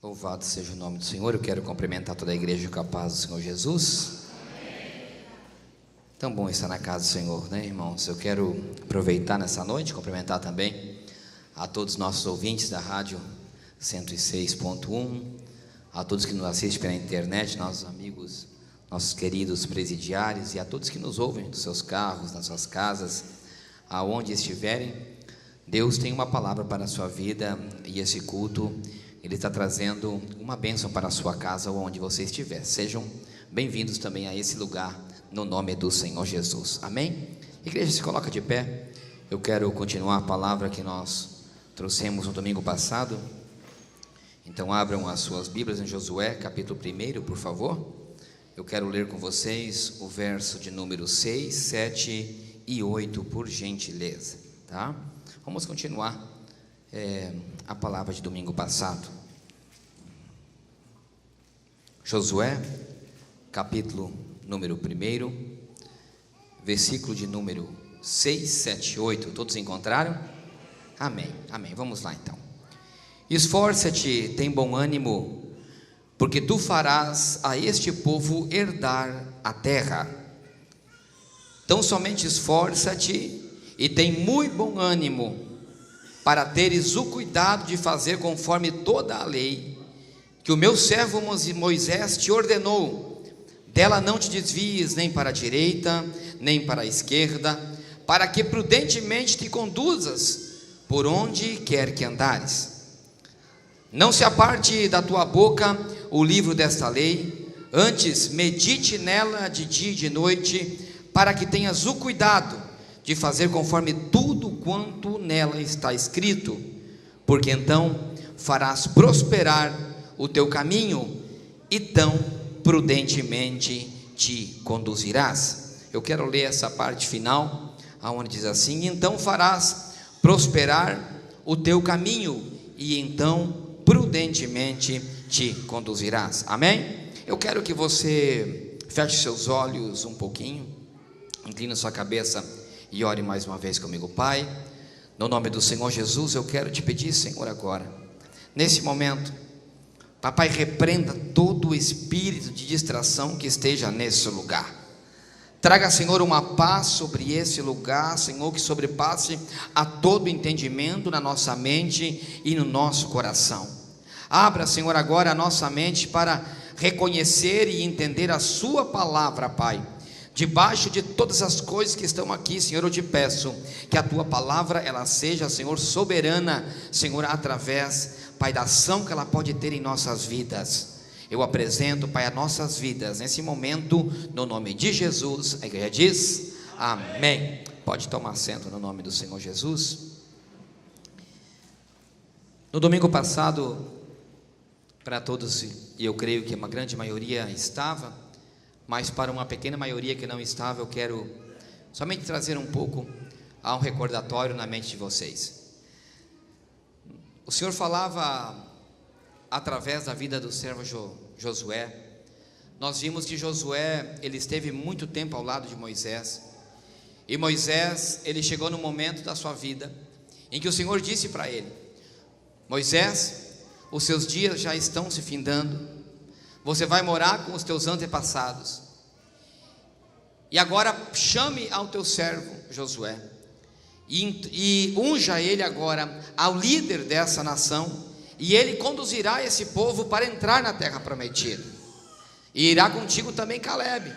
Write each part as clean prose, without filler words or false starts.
Louvado seja o nome do Senhor. Eu quero cumprimentar toda a igreja com a paz do Senhor Jesus. Tão bom estar na casa do Senhor, né, irmãos? Eu quero aproveitar nessa noite, cumprimentar também a todos os nossos ouvintes da rádio 106.1, a todos que nos assistem pela internet, nossos amigos, nossos queridos presidiários, e a todos que nos ouvem dos seus carros, nas suas casas, aonde estiverem. Deus tem uma palavra para a sua vida, e esse culto, Ele está trazendo uma bênção para a sua casa, ou onde você estiver. Sejam bem-vindos também a esse lugar, no nome do Senhor Jesus, amém? Igreja, se coloca de pé. Eu quero continuar a palavra que nós trouxemos no domingo passado. Então abram as suas Bíblias em Josué, capítulo 1, por favor. Eu quero ler com vocês o verso de número 6, 7 e 8, por gentileza, tá? Vamos continuar a palavra de domingo passado. Josué, capítulo número 1, versículo de número 6, 7 e 8. Todos encontraram? Amém, amém. Vamos lá então. Esforça-te, tem bom ânimo, porque tu farás a este povo herdar a terra. Então somente esforça-te e tem muito bom ânimo, para teres o cuidado de fazer conforme toda a lei que o meu servo Moisés te ordenou. Dela não te desvies nem para a direita, nem para a esquerda, para que prudentemente te conduzas por onde quer que andares. Não se aparte da tua boca o livro desta lei, antes medite nela de dia e de noite, para que tenhas o cuidado de fazer conforme tudo quanto nela está escrito, porque então farás prosperar o teu caminho, e tão prudentemente te conduzirás. Eu quero ler essa parte final, aonde diz assim: então farás prosperar o teu caminho, e então prudentemente te conduzirás. Amém? Eu quero que você feche seus olhos um pouquinho, incline sua cabeça e ore mais uma vez comigo. Pai, no nome do Senhor Jesus, eu quero te pedir, Senhor, agora, nesse momento, papai, repreenda todo o espírito de distração que esteja nesse lugar. Traga, Senhor, uma paz sobre esse lugar, Senhor, que sobrepasse a todo entendimento na nossa mente e no nosso coração. Abra, Senhor, agora a nossa mente para reconhecer e entender a sua palavra, Pai. Debaixo de todas as coisas que estão aqui, Senhor, eu te peço que a tua palavra, ela seja, Senhor, soberana, Senhor, através, Pai, da ação que ela pode ter em nossas vidas. Eu apresento, Pai, as nossas vidas nesse momento, no nome de Jesus. A igreja diz amém. Pode tomar assento no nome do Senhor Jesus. No domingo passado, para todos, e eu creio que uma grande maioria estava, mas para uma pequena maioria que não estava, eu quero somente trazer um pouco a um recordatório na mente de vocês. O Senhor falava através da vida do servo Josué. Nós vimos que Josué, ele esteve muito tempo ao lado de Moisés, e Moisés, ele chegou no momento da sua vida em que o Senhor disse para ele: Moisés, os seus dias já estão se findando, você vai morar com os teus antepassados, e agora chame ao teu servo Josué, e unja ele agora ao líder dessa nação, e ele conduzirá esse povo para entrar na terra prometida, e irá contigo também Calebe.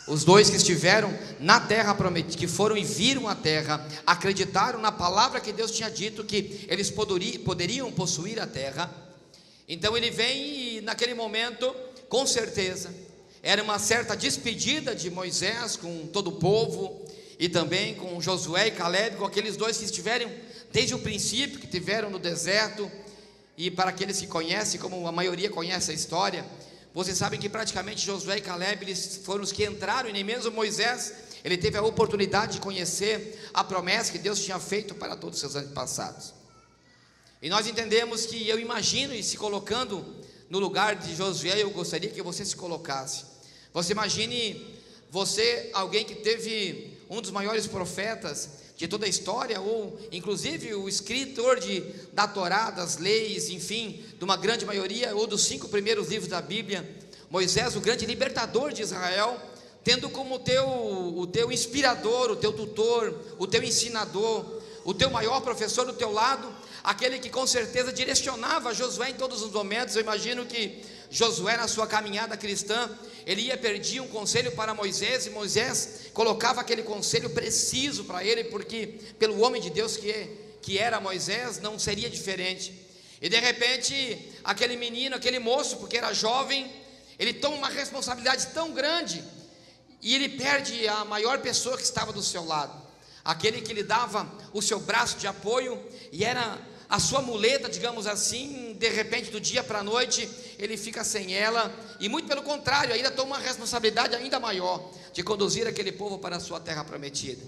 Os dois que estiveram na terra prometida, que foram e viram a terra, acreditaram na palavra que Deus tinha dito, que eles poderiam possuir a terra. Então ele vem, e naquele momento, com certeza, era uma certa despedida de Moisés com todo o povo, e também com Josué e Calebe, com aqueles dois que estiveram desde o princípio, que estiveram no deserto. E para aqueles que conhecem, como a maioria conhece a história, vocês sabem que praticamente Josué e Calebe, eles foram os que entraram, e nem mesmo Moisés, ele teve a oportunidade de conhecer a promessa que Deus tinha feito para todos os seus antepassados. E nós entendemos que, eu imagino, e se colocando no lugar de Josué, eu gostaria que você se colocasse. Você imagine, você, alguém que teve um dos maiores profetas de toda a história, ou inclusive o escritor da Torá, das leis, enfim, de uma grande maioria, ou dos 5 primeiros livros da Bíblia. Moisés, o grande libertador de Israel, tendo como o teu inspirador, o teu tutor, o teu ensinador, o teu maior professor do teu lado, aquele que com certeza direcionava Josué em todos os momentos. Eu imagino que Josué, na sua caminhada cristã, ele ia pedir um conselho para Moisés, e Moisés colocava aquele conselho preciso para ele, porque pelo homem de Deus que era Moisés, não seria diferente. E de repente, aquele menino, aquele moço, porque era jovem, ele toma uma responsabilidade tão grande, e ele perde a maior pessoa que estava do seu lado, aquele que lhe dava o seu braço de apoio, e era a sua muleta, digamos assim. De repente, do dia para a noite, ele fica sem ela, e muito pelo contrário, ainda toma uma responsabilidade ainda maior, de conduzir aquele povo para a sua terra prometida.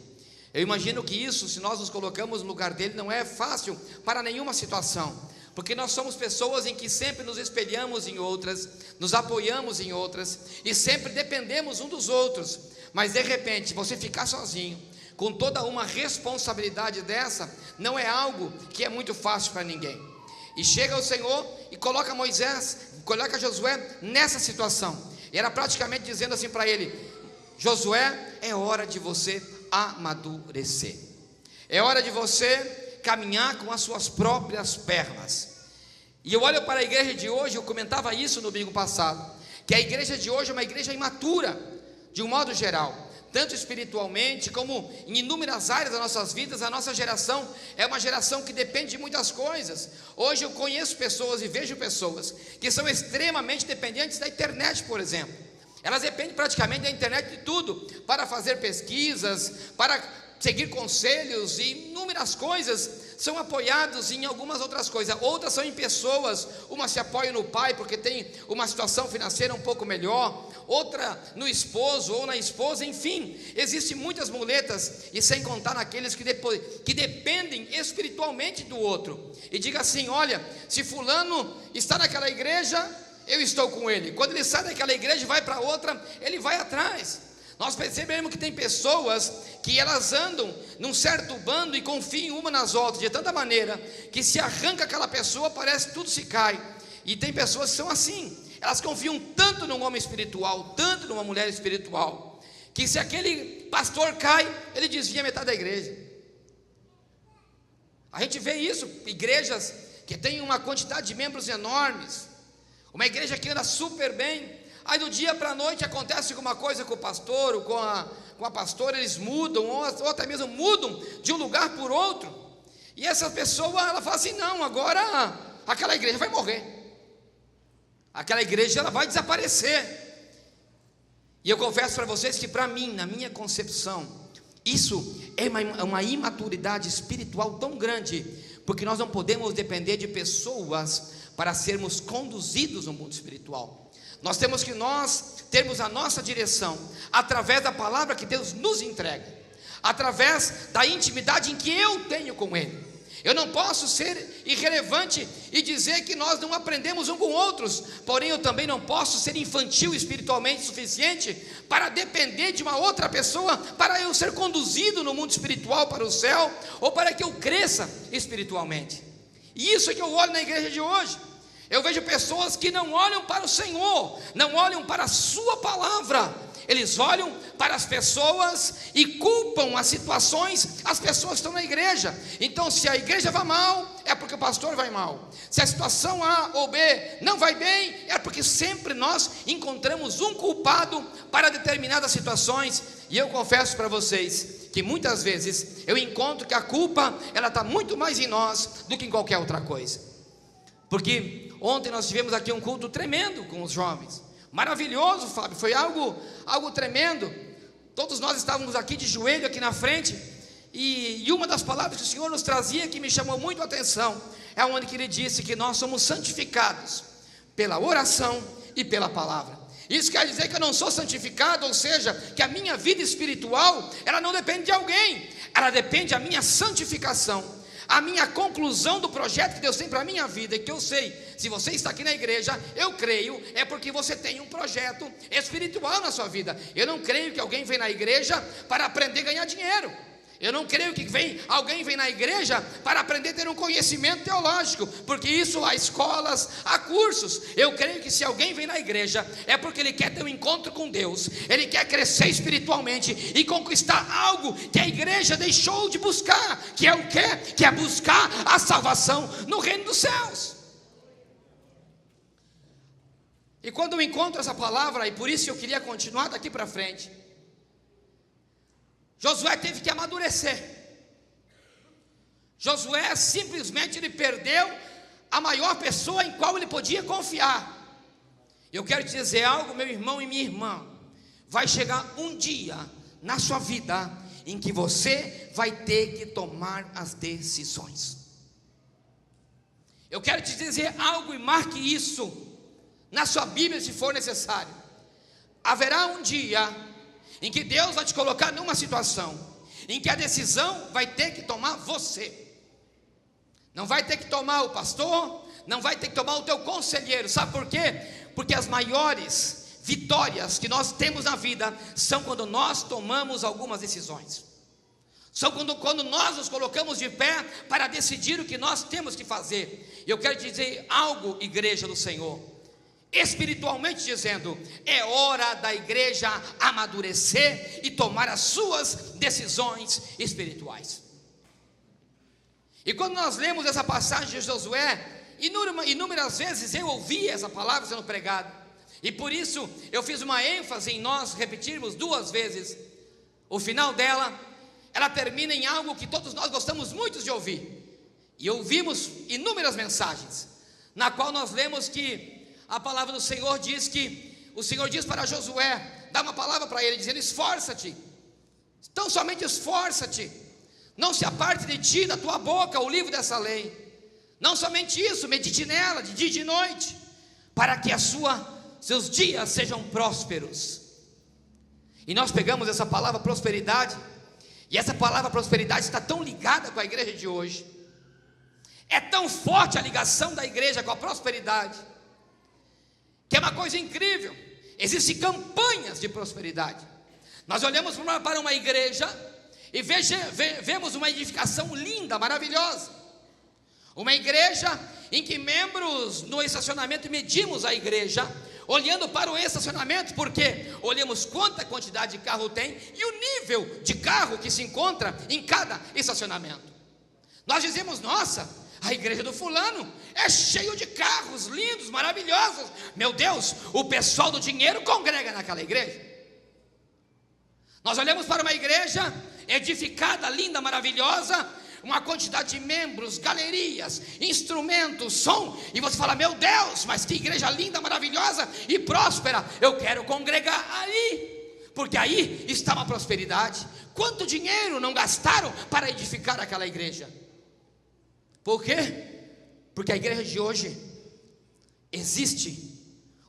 Eu imagino que isso, se nós nos colocamos no lugar dele, não é fácil para nenhuma situação, porque nós somos pessoas em que sempre nos espelhamos em outras, nos apoiamos em outras, e sempre dependemos um dos outros. Mas de repente, você ficar sozinho, com toda uma responsabilidade dessa, não é algo que é muito fácil para ninguém. E chega o Senhor e coloca Josué nessa situação, e era praticamente dizendo assim para ele: Josué, é hora de você amadurecer, é hora de você caminhar com as suas próprias pernas. E eu olho para a igreja de hoje, eu comentava isso no domingo passado, que a igreja de hoje é uma igreja imatura, de um modo geral, tanto espiritualmente como em inúmeras áreas das nossas vidas. A nossa geração é uma geração que depende de muitas coisas. Hoje eu conheço pessoas e vejo pessoas que são extremamente dependentes da internet, por exemplo. Elas dependem praticamente da internet de tudo, para fazer pesquisas, para seguir conselhos, e inúmeras coisas são apoiados em algumas outras coisas. Outras são em pessoas, uma se apoia no pai porque tem uma situação financeira um pouco melhor, outra no esposo ou na esposa. Enfim, existem muitas muletas, e sem contar naqueles que dependem espiritualmente do outro, e diga assim: olha, se fulano está naquela igreja, eu estou com ele. Quando ele sai daquela igreja e vai para outra, ele vai atrás. Nós percebemos que tem pessoas que elas andam num certo bando e confiam uma nas outras, de tanta maneira que se arranca aquela pessoa, parece que tudo se cai. E tem pessoas que são assim, elas confiam tanto num homem espiritual, tanto numa mulher espiritual, que se aquele pastor cai, ele desvia metade da igreja. A gente vê isso, igrejas que têm uma quantidade de membros enormes, uma igreja que anda super bem, aí do dia para a noite acontece alguma coisa com o pastor ou com a pastora, eles mudam, ou até mesmo mudam de um lugar por outro, e essa pessoa, ela fala assim: não, agora aquela igreja vai morrer, aquela igreja ela vai desaparecer. E eu confesso para vocês que, para mim, na minha concepção, isso é uma imaturidade espiritual tão grande, porque nós não podemos depender de pessoas para sermos conduzidos no mundo espiritual. Nós temos que termos a nossa direção através da palavra que Deus nos entrega, através da intimidade em que eu tenho com Ele. Eu não posso ser irrelevante e dizer que nós não aprendemos um com outros, porém eu também não posso ser infantil espiritualmente suficiente para depender de uma outra pessoa para eu ser conduzido no mundo espiritual para o céu, ou para que eu cresça espiritualmente. E isso é que eu olho na igreja de hoje. Eu vejo pessoas que não olham para o Senhor, não olham para a sua palavra, eles olham para as pessoas e culpam as situações, as pessoas que estão na igreja. Então, se a igreja vai mal, é porque o pastor vai mal. Se a situação A ou B não vai bem, é porque sempre nós encontramos um culpado para determinadas situações. E eu confesso para vocês que muitas vezes eu encontro que a culpa, ela está muito mais em nós do que em qualquer outra coisa. Porque ontem nós tivemos aqui um culto tremendo com os jovens, maravilhoso, Fábio, foi algo tremendo. Todos nós estávamos aqui de joelho aqui na frente, e uma das palavras que o Senhor nos trazia, que me chamou muito a atenção, é onde que Ele disse que nós somos santificados pela oração e pela palavra. Isso quer dizer que eu não sou santificado, ou seja, que a minha vida espiritual, ela não depende de alguém, ela depende da minha santificação, a minha conclusão do projeto que Deus tem para a minha vida. E que eu sei, se você está aqui na igreja, eu creio, é porque você tem um projeto espiritual na sua vida. Eu não creio que alguém vem na igreja para aprender a ganhar dinheiro. Eu não creio que alguém vem na igreja para aprender a ter um conhecimento teológico, porque isso há escolas, há cursos. Eu creio que se alguém vem na igreja, é porque ele quer ter um encontro com Deus, ele quer crescer espiritualmente e conquistar algo que a igreja deixou de buscar, que é o quê? Que é buscar a salvação no reino dos céus. E quando eu encontro essa palavra, e por isso eu queria continuar daqui para frente, Josué teve que amadurecer. Josué simplesmente ele perdeu a maior pessoa em qual ele podia confiar. Eu quero te dizer algo, meu irmão e minha irmã. Vai chegar um dia na sua vida em que você vai ter que tomar as decisões. Eu quero te dizer algo e marque isso na sua Bíblia se for necessário. Haverá um dia em que Deus vai te colocar numa situação em que a decisão vai ter que tomar você. Não vai ter que tomar o pastor, não vai ter que tomar o teu conselheiro. Sabe por quê? Porque as maiores vitórias que nós temos na vida são quando nós tomamos algumas decisões. São quando nós nos colocamos de pé para decidir o que nós temos que fazer. E eu quero te dizer algo, igreja do Senhor. Espiritualmente dizendo, é hora da igreja amadurecer e tomar as suas decisões espirituais. E quando nós lemos essa passagem de Josué, inúmeras vezes eu ouvi essa palavra sendo pregada, e por isso eu fiz uma ênfase em nós repetirmos 2 vezes. O final dela, ela termina em algo que todos nós gostamos muito de ouvir, e ouvimos inúmeras mensagens, na qual nós lemos que a palavra do Senhor diz que o Senhor diz para Josué, dá uma palavra para ele, dizendo: esforça-te, tão somente esforça-te, não se aparte de ti, da tua boca, o livro dessa lei. Não somente isso, medite nela de dia e de noite, para que seus dias sejam prósperos. E nós pegamos essa palavra prosperidade, e essa palavra prosperidade está tão ligada com a igreja de hoje. É tão forte a ligação da igreja com a prosperidade, que é uma coisa incrível. Existem campanhas de prosperidade. Nós olhamos para uma igreja e vemos uma edificação linda, maravilhosa. Uma igreja em que membros no estacionamento, medimos a igreja olhando para o estacionamento, porque olhamos quanta quantidade de carro tem e o nível de carro que se encontra em cada estacionamento. Nós dizemos: nossa, a igreja do fulano é cheio de carros lindos, maravilhosos. Meu Deus, o pessoal do dinheiro congrega naquela igreja. Nós olhamos para uma igreja edificada, linda, maravilhosa, uma quantidade de membros, galerias, instrumentos, som, e você fala: meu Deus, mas que igreja linda, maravilhosa e próspera, eu quero congregar aí, porque aí está uma prosperidade. Quanto dinheiro não gastaram para edificar aquela igreja? Por quê? Porque a igreja de hoje existe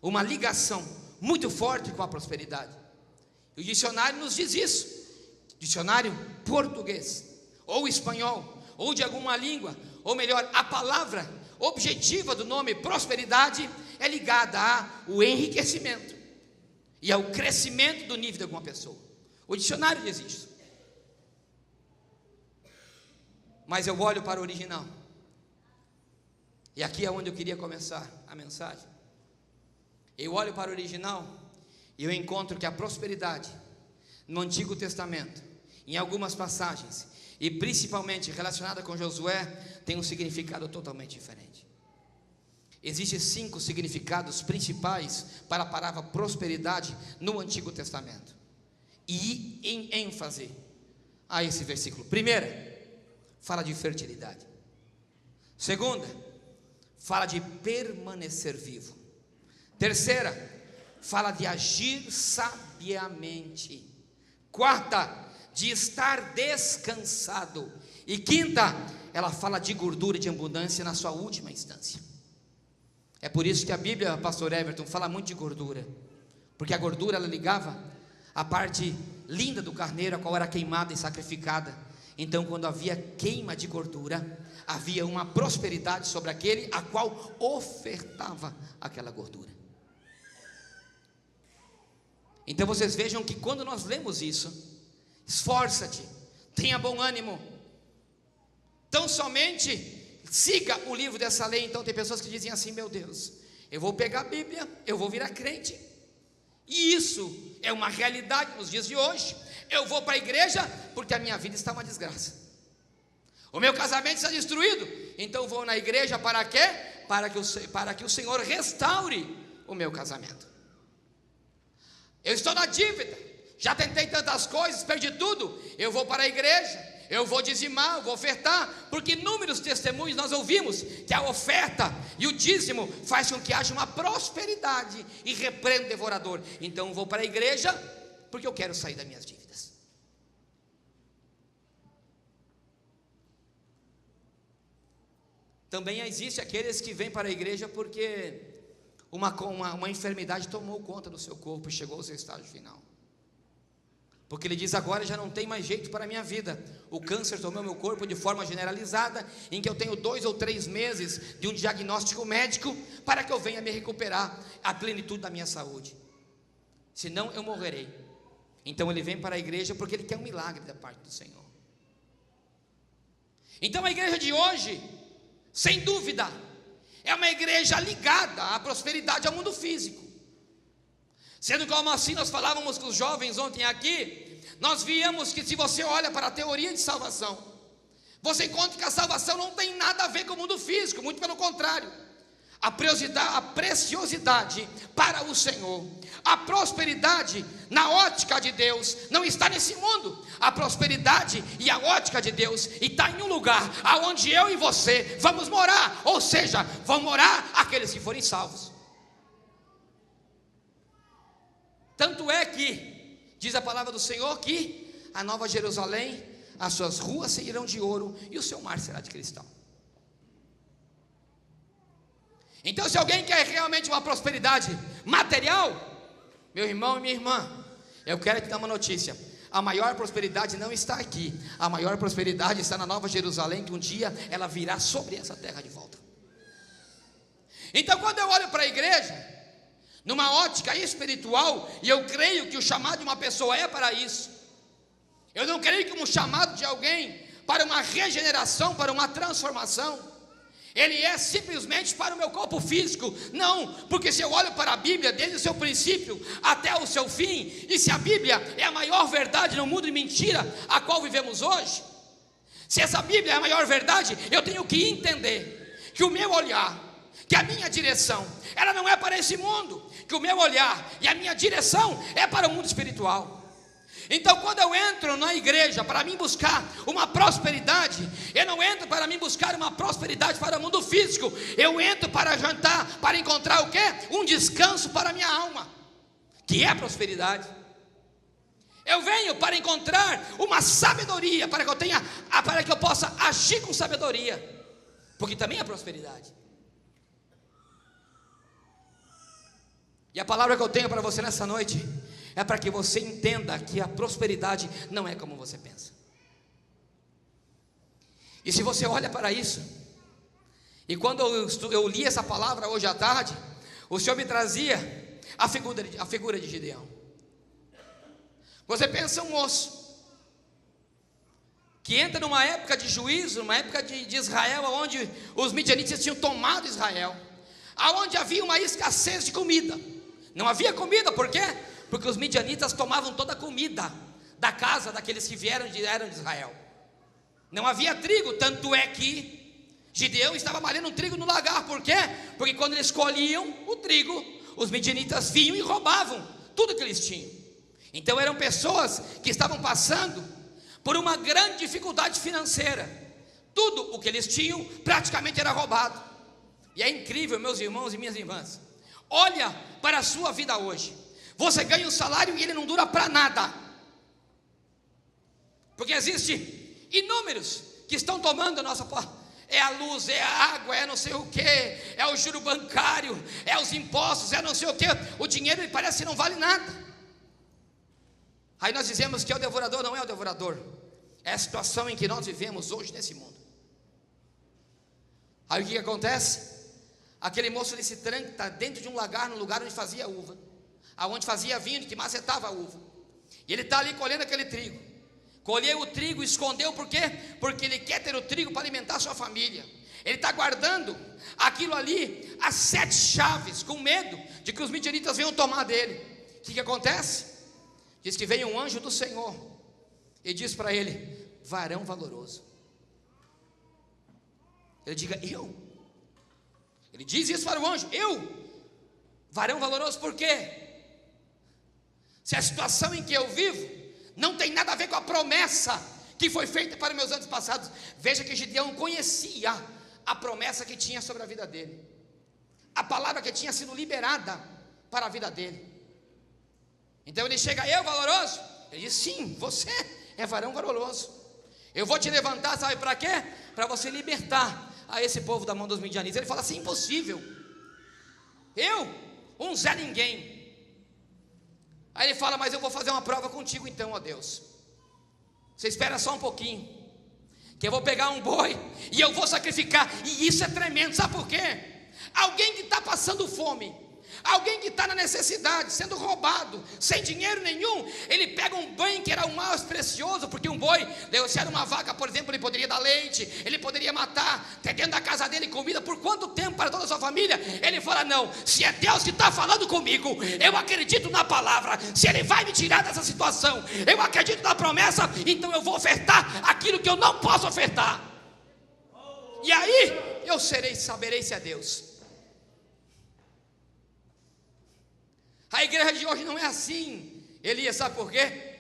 uma ligação muito forte com a prosperidade. E o dicionário nos diz isso. Dicionário português, ou espanhol, ou de alguma língua, ou melhor, a palavra objetiva do nome prosperidade é ligada ao enriquecimento e ao crescimento do nível de alguma pessoa. O dicionário diz isso. Mas eu olho para o original, e aqui é onde eu queria começar a mensagem. Eu olho para o original e eu encontro que a prosperidade no Antigo Testamento, em algumas passagens, e principalmente relacionada com Josué, tem um significado totalmente diferente. Existem 5 significados principais para a palavra prosperidade no Antigo Testamento, e em ênfase a esse versículo. Primeira, fala de fertilidade. Segunda, fala de permanecer vivo. Terceira, fala de agir sabiamente. Quarta, de estar descansado. E quinta, ela fala de gordura e de abundância na sua última instância. É por isso que a Bíblia, pastor Everton, fala muito de gordura, porque a gordura ela ligava a parte linda do carneiro, a qual era queimada e sacrificada. Então, quando havia queima de gordura, havia uma prosperidade sobre aquele a qual ofertava aquela gordura. Então vocês vejam que quando nós lemos isso, esforça-te, tenha bom ânimo, tão somente siga o livro dessa lei. Então tem pessoas que dizem assim: meu Deus, eu vou pegar a Bíblia, eu vou virar crente, e isso é uma realidade nos dias de hoje. Eu vou para a igreja porque a minha vida está uma desgraça, o meu casamento está destruído, então vou na igreja para quê? Para que o Senhor restaure o meu casamento. Eu estou na dívida, já tentei tantas coisas, perdi tudo, eu vou para a igreja, eu vou dizimar, eu vou ofertar, porque inúmeros testemunhos nós ouvimos que a oferta e o dízimo faz com que haja uma prosperidade e repreenda o devorador. Então eu vou para a igreja porque eu quero sair das minhas dívidas. Também existe aqueles que vêm para a igreja porque uma enfermidade tomou conta do seu corpo e chegou ao seu estágio final. Porque ele diz: agora já não tem mais jeito para a minha vida, o câncer tomou meu corpo de forma generalizada, em que eu tenho 2 ou 3 meses de um diagnóstico médico para que eu venha me recuperar a plenitude da minha saúde, senão eu morrerei. Então ele vem para a igreja porque ele quer um milagre da parte do Senhor. Então a igreja de hoje, sem dúvida, é uma igreja ligada à prosperidade ao mundo físico. Sendo como assim nós falávamos com os jovens ontem aqui, nós víamos que se você olha para a teoria de salvação, você encontra que a salvação não tem nada a ver com o mundo físico, muito pelo contrário. A preciosidade para o Senhor, a prosperidade na ótica de Deus não está nesse mundo. A prosperidade e a ótica de Deus está em um lugar aonde eu e você vamos morar, ou seja, vão morar aqueles que forem salvos. Tanto é que diz a palavra do Senhor que a Nova Jerusalém, as suas ruas serão de ouro e o seu mar será de cristal. Então, se alguém quer realmente uma prosperidade material, meu irmão e minha irmã, eu quero te dar uma notícia: a maior prosperidade não está aqui, a maior prosperidade está na Nova Jerusalém, que um dia ela virá sobre essa terra de volta. Então, quando eu olho para a igreja numa ótica espiritual, e eu creio que o chamado de uma pessoa é para isso, eu não creio que um chamado de alguém para uma regeneração, para uma transformação, ele é simplesmente para o meu corpo físico. Não, porque se eu olho para a Bíblia desde o seu princípio até o seu fim, e se a Bíblia é a maior verdade no mundo de mentira a qual vivemos hoje, se essa Bíblia é a maior verdade, eu tenho que entender que o meu olhar, que a minha direção, ela não é para esse mundo, que o meu olhar e a minha direção é para o mundo espiritual. Então, quando eu entro na igreja para mim buscar uma prosperidade, eu não entro para mim buscar uma prosperidade para o mundo físico, eu entro para jantar, para encontrar o quê? Um descanso para a minha alma, que é prosperidade. Eu venho para encontrar uma sabedoria, para que eu possa agir com sabedoria, porque também é prosperidade. E a palavra que eu tenho para você nessa noite é para que você entenda que a prosperidade não é como você pensa. E se você olha para isso, e quando eu li essa palavra hoje à tarde, o Senhor me trazia a figura de Gideão. Você pensa um moço que entra numa época de juízo, numa época de Israel, onde os midianitas tinham tomado Israel, aonde havia uma escassez de comida. Não havia comida, por quê? Porque os midianitas tomavam toda a comida da casa daqueles que eram de Israel. Não havia trigo, tanto é que Gideão estava malhando um trigo no lagar. Por quê? Porque quando eles colhiam o trigo, os midianitas vinham e roubavam tudo que eles tinham. Então eram pessoas que estavam passando por uma grande dificuldade financeira. Tudo o que eles tinham praticamente era roubado. E é incrível, meus irmãos e minhas irmãs, olha para a sua vida hoje. Você ganha um salário e ele não dura para nada, porque existe inúmeros que estão tomando a nossa, é a luz, é a água, é não sei o que, é o juro bancário, é os impostos, é não sei o que. O dinheiro parece que não vale nada. Aí nós dizemos que é o devorador. Não é o devorador, é a situação em que nós vivemos hoje nesse mundo. Aí o que acontece? Aquele moço, ele se tranca dentro de um lagar, no lugar onde fazia uva, aonde fazia vinho, que macetava a uva, e ele está ali colhendo aquele trigo. Colheu o trigo, escondeu, por quê? Porque ele quer ter o trigo para alimentar a sua família. Ele está guardando aquilo ali, as 7 chaves, com medo de que os midianitas venham tomar dele. O que acontece? Diz que veio um anjo do Senhor e diz para ele: varão valoroso. Ele diga: eu? Ele diz isso para o anjo: eu? Varão valoroso, por quê? Se a situação em que eu vivo não tem nada a ver com a promessa que foi feita para meus anos passados. Veja que Gideão conhecia a promessa que tinha sobre a vida dele, a palavra que tinha sido liberada para a vida dele. Então ele chega: eu valoroso? Ele diz: sim, você é varão valoroso. Eu vou te levantar, sabe para quê? Para você libertar a esse povo da mão dos midianitas. Ele fala assim: impossível, eu, um Zé Ninguém. Aí ele fala: mas eu vou fazer uma prova contigo então, ó Deus. Você espera só um pouquinho, que eu vou pegar um boi e eu vou sacrificar. E isso é tremendo, sabe por quê? Alguém que está passando fome, alguém que está na necessidade, sendo roubado, sem dinheiro nenhum, ele pega um boi que era o mais precioso, porque um boi, se era uma vaca, por exemplo, ele poderia dar leite, ele poderia matar, ter dentro da casa dele comida por quanto tempo para toda a sua família. Ele fala: não, se é Deus que está falando comigo, eu acredito na palavra, se Ele vai me tirar dessa situação, eu acredito na promessa, então eu vou ofertar aquilo que eu não posso ofertar, e aí eu saberei se é Deus. A igreja de hoje não é assim, Elias, sabe por quê?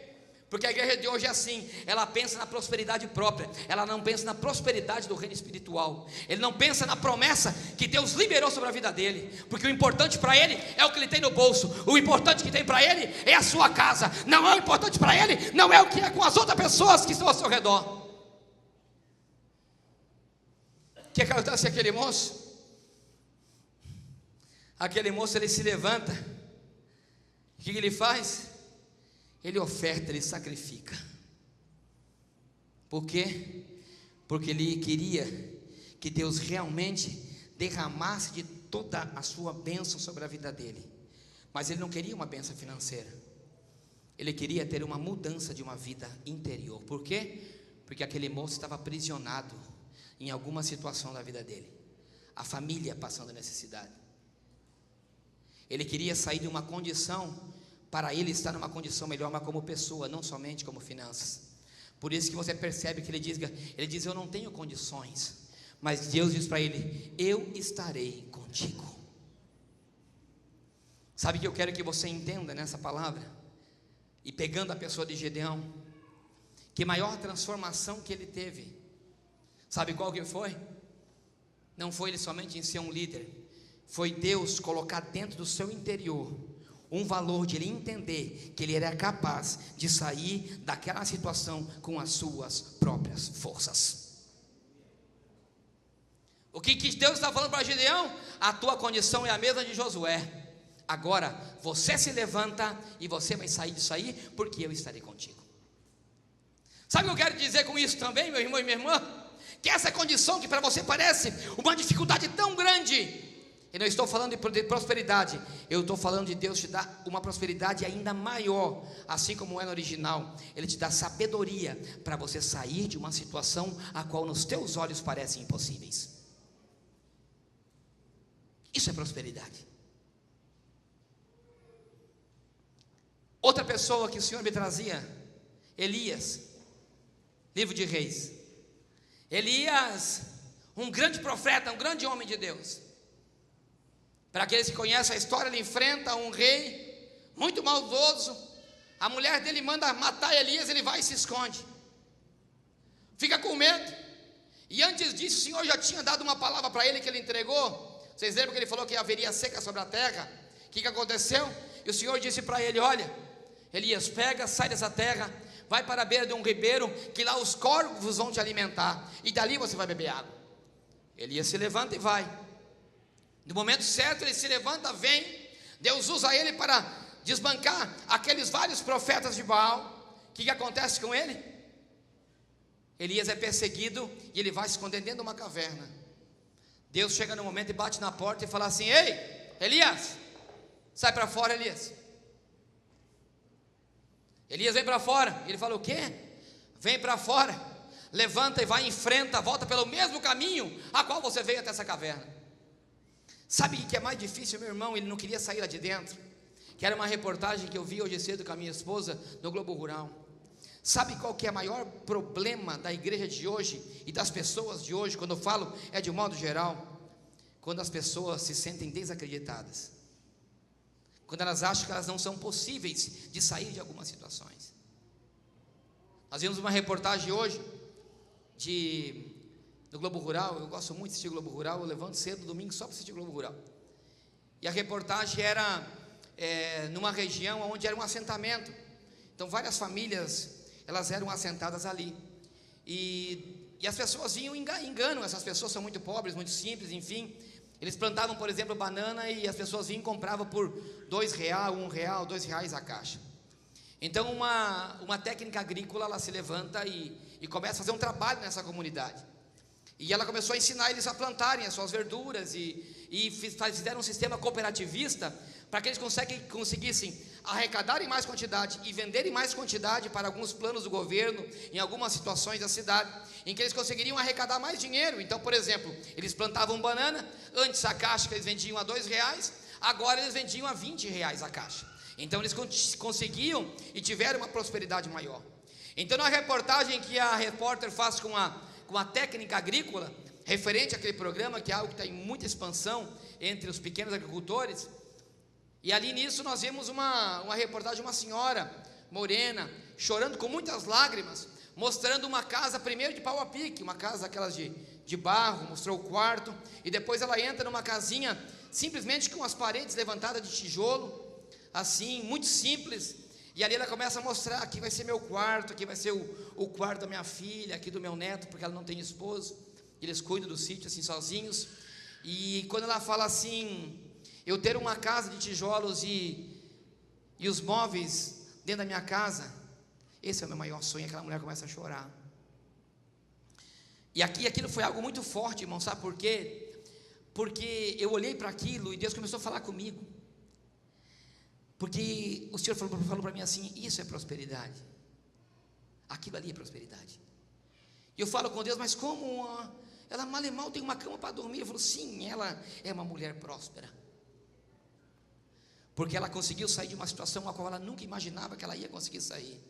Porque a igreja de hoje é assim, ela pensa na prosperidade própria, ela não pensa na prosperidade do reino espiritual, ele não pensa na promessa que Deus liberou sobre a vida dele, porque o importante para ele é o que ele tem no bolso, o importante que tem para ele é a sua casa, não é o importante para ele, não é o que é com as outras pessoas que estão ao seu redor. O que acontece com aquele moço? Aquele moço, ele se levanta. O que ele faz? Ele oferta, ele sacrifica. Por quê? Porque ele queria que Deus realmente derramasse de toda a sua bênção sobre a vida dele. Mas ele não queria uma bênção financeira, ele queria ter uma mudança de uma vida interior. Por quê? Porque aquele moço estava aprisionado em alguma situação da vida dele, a família passando necessidade. Ele queria sair de uma condição para ele estar numa condição melhor, mas como pessoa, não somente como finanças. Por isso que você percebe que ele diz: eu não tenho condições, mas Deus diz para ele: eu estarei contigo. Sabe o que eu quero que você entenda nessa palavra? E pegando a pessoa de Gideão, que maior transformação que ele teve, sabe qual que foi? Não foi ele somente em ser um líder, foi Deus colocar dentro do seu interior um valor de ele entender que ele era capaz de sair daquela situação com as suas próprias forças. O que Deus está falando para Gideão? A tua condição é a mesma de Josué. Agora você se levanta e você vai sair disso aí, porque eu estarei contigo. Sabe o que eu quero dizer com isso também, meu irmão e minha irmã? Que essa condição que para você parece uma dificuldade tão grande, eu não estou falando de prosperidade, eu estou falando de Deus te dar uma prosperidade ainda maior, assim como é no original. Ele te dá sabedoria para você sair de uma situação a qual nos teus olhos parecem impossíveis. Isso é prosperidade. Outra pessoa que o Senhor me trazia, Elias, livro de Reis. Elias, um grande profeta, um grande homem de Deus. Para aqueles que conhecem a história, ele enfrenta um rei muito maldoso. A mulher dele manda matar Elias, ele vai e se esconde, fica com medo. E antes disso, o Senhor já tinha dado uma palavra para ele que ele entregou. Vocês lembram que ele falou que haveria seca sobre a terra? O que aconteceu? E o Senhor disse para ele: olha, Elias, pega, sai dessa terra, vai para a beira de um ribeiro, que lá os corvos vão te alimentar, e dali você vai beber água. Elias se levanta e vai. No momento certo ele se levanta, vem. Deus usa ele para desbancar aqueles vários profetas de Baal. O que acontece com ele? Elias é perseguido e ele vai se esconder dentro de uma caverna. Deus chega no momento e bate na porta e fala assim: ei, Elias, sai para fora, Elias. Elias vem para fora. E ele fala: o quê? vem para fora, levanta e vai, enfrenta, volta pelo mesmo caminho a qual você veio até essa caverna. Sabe o que é mais difícil, meu irmão? Ele não queria sair lá de dentro. Que era uma reportagem que eu vi hoje cedo com a minha esposa no Globo Rural. Sabe qual que é o maior problema da igreja de hoje e das pessoas de hoje? Quando eu falo, é de um modo geral, quando as pessoas se sentem desacreditadas, quando elas acham que elas não são possíveis de sair de algumas situações. Nós vimos uma reportagem hoje do Globo Rural. Eu gosto muito de assistir Globo Rural, eu levanto cedo domingo só para assistir Globo Rural. E a reportagem era numa região onde era um assentamento. Então várias famílias, elas eram assentadas ali, e as pessoas vinham engano. Essas pessoas são muito pobres, muito simples, enfim. Eles plantavam, por exemplo, banana, e as pessoas vinham e compravam por R$2, R$1, R$2 a caixa. Então uma técnica agrícola, ela se levanta e começa a fazer um trabalho nessa comunidade. E ela começou a ensinar eles a plantarem as suas verduras, e fizeram um sistema cooperativista para que eles conseguissem arrecadar em mais quantidade e vender em mais quantidade para alguns planos do governo, em algumas situações da cidade, em que eles conseguiriam arrecadar mais dinheiro. Então, por exemplo, eles plantavam banana, antes a caixa que eles vendiam a R$2, agora eles vendiam a R$20 a caixa. Então eles conseguiam e tiveram uma prosperidade maior. Então, na reportagem que a repórter faz com a técnica agrícola, referente àquele programa, que é algo que está em muita expansão entre os pequenos agricultores, e ali nisso nós vimos uma reportagem de uma senhora morena, chorando com muitas lágrimas, mostrando uma casa, primeiro de pau a pique, uma casa aquelas de barro, mostrou o quarto, e depois ela entra numa casinha, simplesmente com as paredes levantadas de tijolo, assim, muito simples, e ali ela começa a mostrar: aqui vai ser meu quarto, aqui vai ser o quarto da minha filha, aqui do meu neto, porque ela não tem esposo, eles cuidam do sítio assim sozinhos. E quando ela fala assim: eu ter uma casa de tijolos e os móveis dentro da minha casa, esse é o meu maior sonho. Aquela mulher começa a chorar. E aquilo foi algo muito forte, irmão, sabe por quê? Porque eu olhei para aquilo e Deus começou a falar comigo. Porque o Senhor falou para mim assim: isso é prosperidade, aquilo ali é prosperidade. E eu falo com Deus: mas como? Ela mal e mal tem uma cama para dormir. Eu falo: sim, ela é uma mulher próspera, porque ela conseguiu sair de uma situação a qual ela nunca imaginava que ela ia conseguir sair.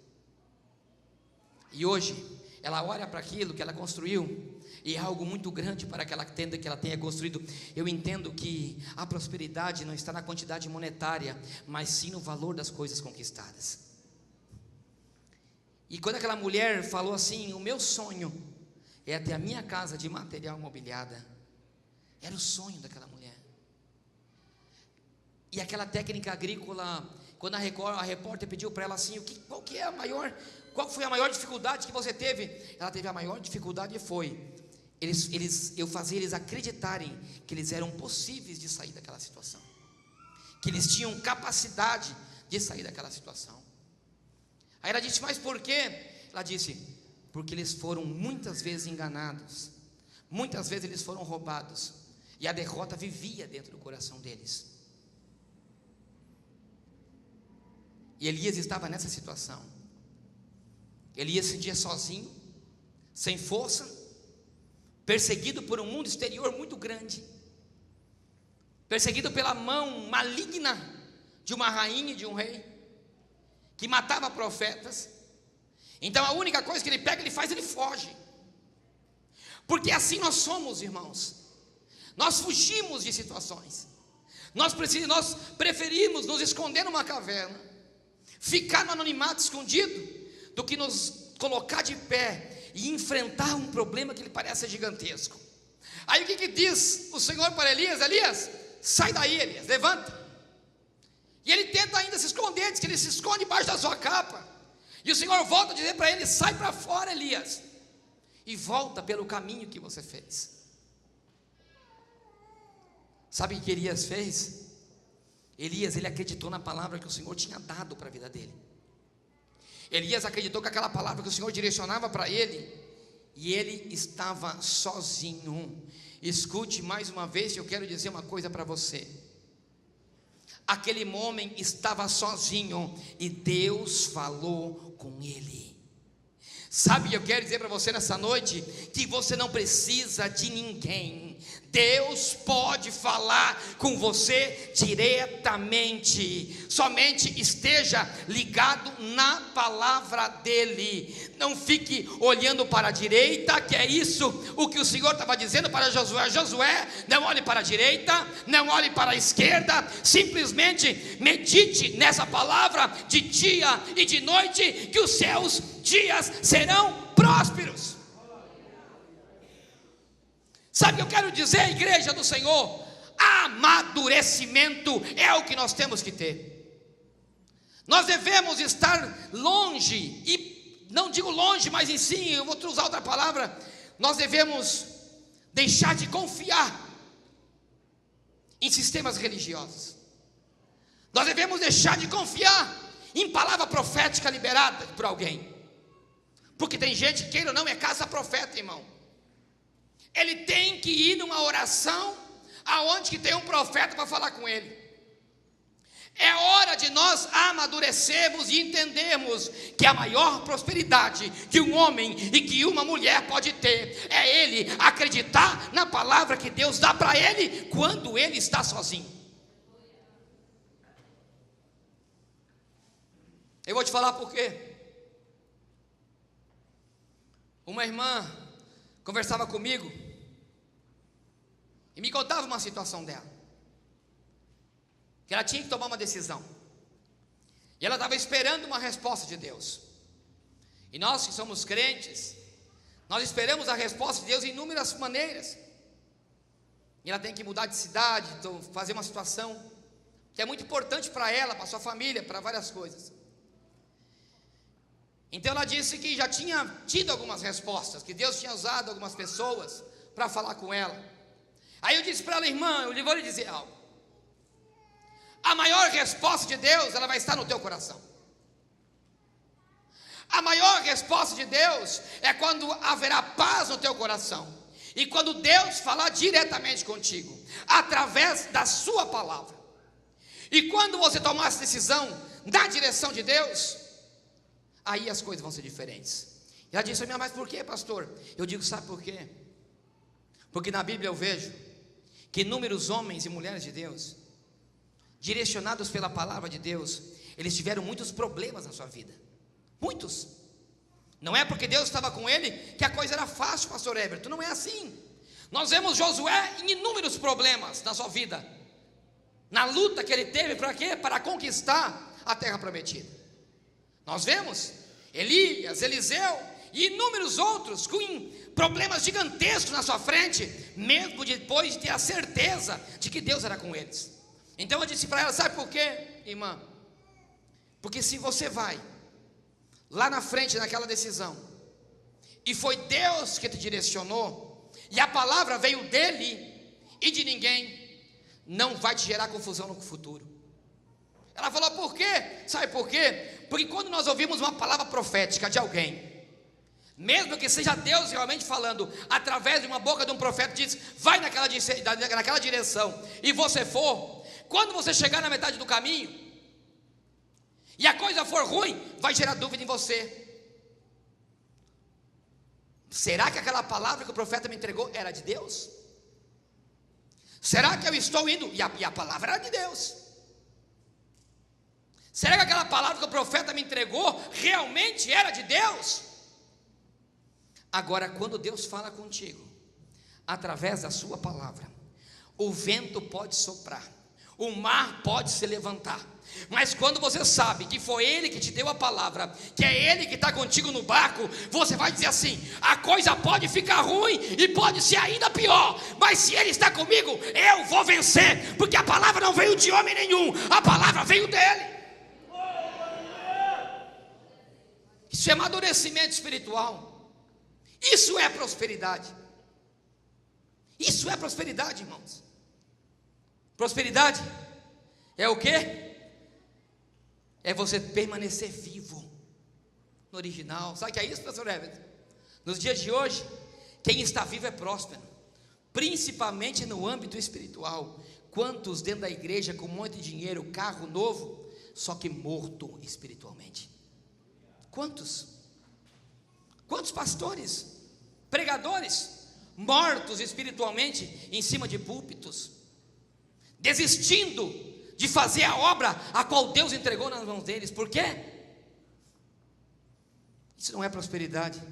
E hoje ela olha para aquilo que ela construiu, e é algo muito grande para que ela tenha construído. Eu entendo que a prosperidade não está na quantidade monetária, mas sim no valor das coisas conquistadas. E quando aquela mulher falou assim: o meu sonho é ter a minha casa de material mobiliada, era o sonho daquela mulher. E aquela técnica agrícola, quando a repórter pediu para ela assim: qual foi a maior dificuldade que você teve? Ela teve a maior dificuldade foi eu fazer eles acreditarem que eles eram possíveis de sair daquela situação, que eles tinham capacidade de sair daquela situação. Aí ela disse: mas por quê? Ela disse: porque eles foram muitas vezes enganados, muitas vezes eles foram roubados, e a derrota vivia dentro do coração deles. E Elias estava nessa situação. Elias se sentia sozinho, sem força, perseguido por um mundo exterior muito grande, perseguido pela mão maligna de uma rainha e de um rei, que matava profetas. Então a única coisa que ele pega, ele faz, ele foge. Porque assim nós somos, irmãos. Nós fugimos de situações. Nós preferimos nos esconder numa caverna, ficar no anonimato escondido, do que nos colocar de pé e enfrentar um problema que lhe parece gigantesco. Aí o que diz o Senhor para Elias? Elias, sai daí, Elias, levanta. E ele tenta ainda se esconder, diz que ele se esconde debaixo da sua capa. E o Senhor volta a dizer para ele: sai para fora, Elias, e volta pelo caminho que você fez. Sabe o que Elias fez? Elias, ele acreditou na palavra que o Senhor tinha dado para a vida dele. Elias acreditou que aquela palavra que o Senhor direcionava para ele, e ele estava sozinho. Escute mais uma vez, eu quero dizer uma coisa para você. Aquele homem estava sozinho, e Deus falou com ele. Sabe, eu quero dizer para você nessa noite que você não precisa de ninguém. Deus pode falar com você diretamente. Somente esteja ligado na palavra dele. Não fique olhando para a direita, que é isso o que o Senhor estava dizendo para Josué. Josué, não olhe para a direita, não olhe para a esquerda, simplesmente medite nessa palavra de dia e de noite, que os seus dias serão prósperos. Sabe o que eu quero dizer, igreja do Senhor? Amadurecimento é o que nós temos que ter. Nós devemos estar longe, e não digo longe, mas em si, eu vou usar outra palavra. Nós devemos deixar de confiar em sistemas religiosos. Nós devemos deixar de confiar em palavra profética liberada por alguém. Porque tem gente que, queira ou não, é caça profeta, irmão. Ele tem que ir numa oração aonde que tem um profeta para falar com ele. É hora de nós amadurecermos e entendermos que a maior prosperidade que um homem e que uma mulher pode ter é ele acreditar na palavra que Deus dá para ele quando ele está sozinho. Eu vou te falar por quê. Uma irmã conversava comigo e me contava uma situação dela, que ela tinha que tomar uma decisão, e ela estava esperando uma resposta de Deus. E nós que somos crentes, nós esperamos a resposta de Deus em inúmeras maneiras. E ela tem que mudar de cidade, fazer uma situação que é muito importante para ela, para sua família, para várias coisas. Então ela disse que já tinha tido algumas respostas, que Deus tinha usado algumas pessoas para falar com ela. Aí eu disse para ela: irmã, eu vou lhe dizer algo. A maior resposta de Deus, ela vai estar no teu coração. A maior resposta de Deus é quando haverá paz no teu coração, e quando Deus falar diretamente contigo, através da sua palavra. E quando você tomar essa decisão da direção de Deus, aí as coisas vão ser diferentes. E ela disse: mas por quê, pastor? Eu digo: sabe por quê? Porque na Bíblia eu vejo que inúmeros homens e mulheres de Deus, direcionados pela palavra de Deus, eles tiveram muitos problemas na sua vida. Muitos. Não é porque Deus estava com ele que a coisa era fácil, pastor Everton. Não é assim. Nós vemos Josué em inúmeros problemas na sua vida, na luta que ele teve para quê? Para conquistar a terra prometida. Nós vemos Elias, Eliseu e inúmeros outros com problemas gigantescos na sua frente, mesmo depois de ter a certeza de que Deus era com eles. Então eu disse para ela: sabe por quê, irmã? Porque se você vai lá na frente naquela decisão, e foi Deus que te direcionou, e a palavra veio dele e de ninguém, não vai te gerar confusão no futuro. Ela falou: por quê? Sabe por quê? Porque quando nós ouvimos uma palavra profética de alguém, mesmo que seja Deus realmente falando, através de uma boca de um profeta, diz: vai naquela direção, e você for, quando você chegar na metade do caminho, e a coisa for ruim, vai gerar dúvida em você. Será que aquela palavra que o profeta me entregou era de Deus? Será que eu estou indo, e a palavra era de Deus? Será que aquela palavra que o profeta me entregou realmente era de Deus? Agora, quando Deus fala contigo, através da sua palavra, o vento pode soprar, o mar pode se levantar, mas quando você sabe que foi Ele que te deu a palavra, que é Ele que está contigo no barco, você vai dizer assim: a coisa pode ficar ruim e pode ser ainda pior, mas se Ele está comigo, eu vou vencer, porque a palavra não veio de homem nenhum, a palavra veio dEle. Isso é amadurecimento espiritual. Isso é prosperidade. Isso é prosperidade, irmãos. Prosperidade é o quê? É você permanecer vivo no original. Sabe o que é isso, pastor Everton? Nos dias de hoje, quem está vivo é próspero, principalmente no âmbito espiritual. Quantos dentro da igreja com um monte de dinheiro, carro novo, só que morto espiritualmente? Quantos? Quantos pastores, pregadores, mortos espiritualmente em cima de púlpitos, desistindo de fazer a obra a qual Deus entregou nas mãos deles. Por quê? Isso não é prosperidade,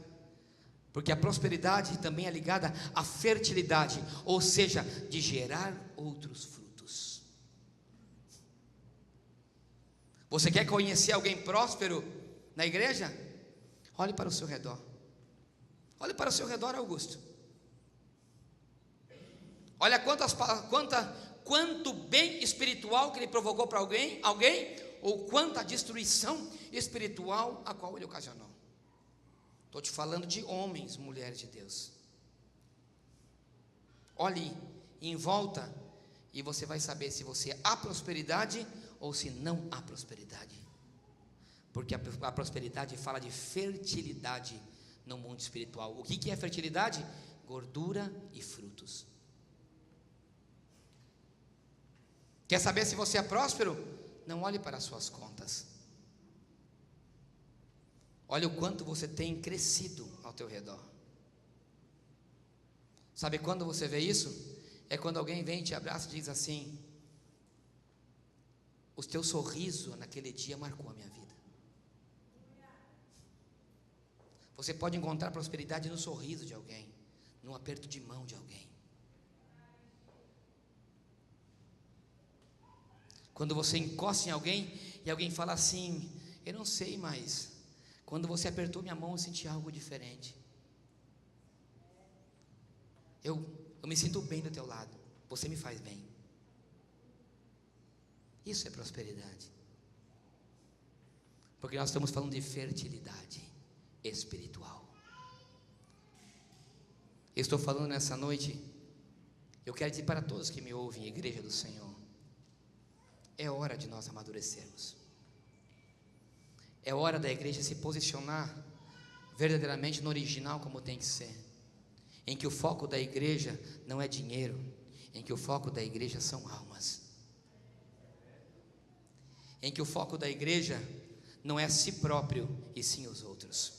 porque a prosperidade também é ligada à fertilidade, ou seja, de gerar outros frutos. Você quer conhecer alguém próspero na igreja? Olhe para o seu redor. Olhe para o seu redor, Augusto. Olha quanto bem espiritual que ele provocou para alguém, ou quanta destruição espiritual a qual ele ocasionou. Estou te falando de homens, mulheres de Deus. Olhe em volta e você vai saber se você há prosperidade ou se não há prosperidade. Porque a prosperidade fala de fertilidade no mundo espiritual. O que é fertilidade? Gordura e frutos. Quer saber se você é próspero? Não olhe para as suas contas. Olha o quanto você tem crescido ao teu redor. Sabe quando você vê isso? É quando alguém vem, te abraça e diz assim: o teu sorriso naquele dia marcou a minha vida. Você pode encontrar prosperidade no sorriso de alguém, no aperto de mão de alguém. Quando você encosta em alguém e alguém fala assim: eu não sei, mas quando você apertou minha mão eu senti algo diferente. Eu me sinto bem do teu lado, você me faz bem. Isso é prosperidade. Porque nós estamos falando de fertilidade espiritual. Eu estou falando nessa noite, eu quero dizer para todos que me ouvem, igreja do Senhor, é hora de nós amadurecermos. É hora da igreja se posicionar verdadeiramente no original como tem que ser, em que o foco da igreja não é dinheiro, em que o foco da igreja são almas, em que o foco da igreja não é si próprio e sim os outros,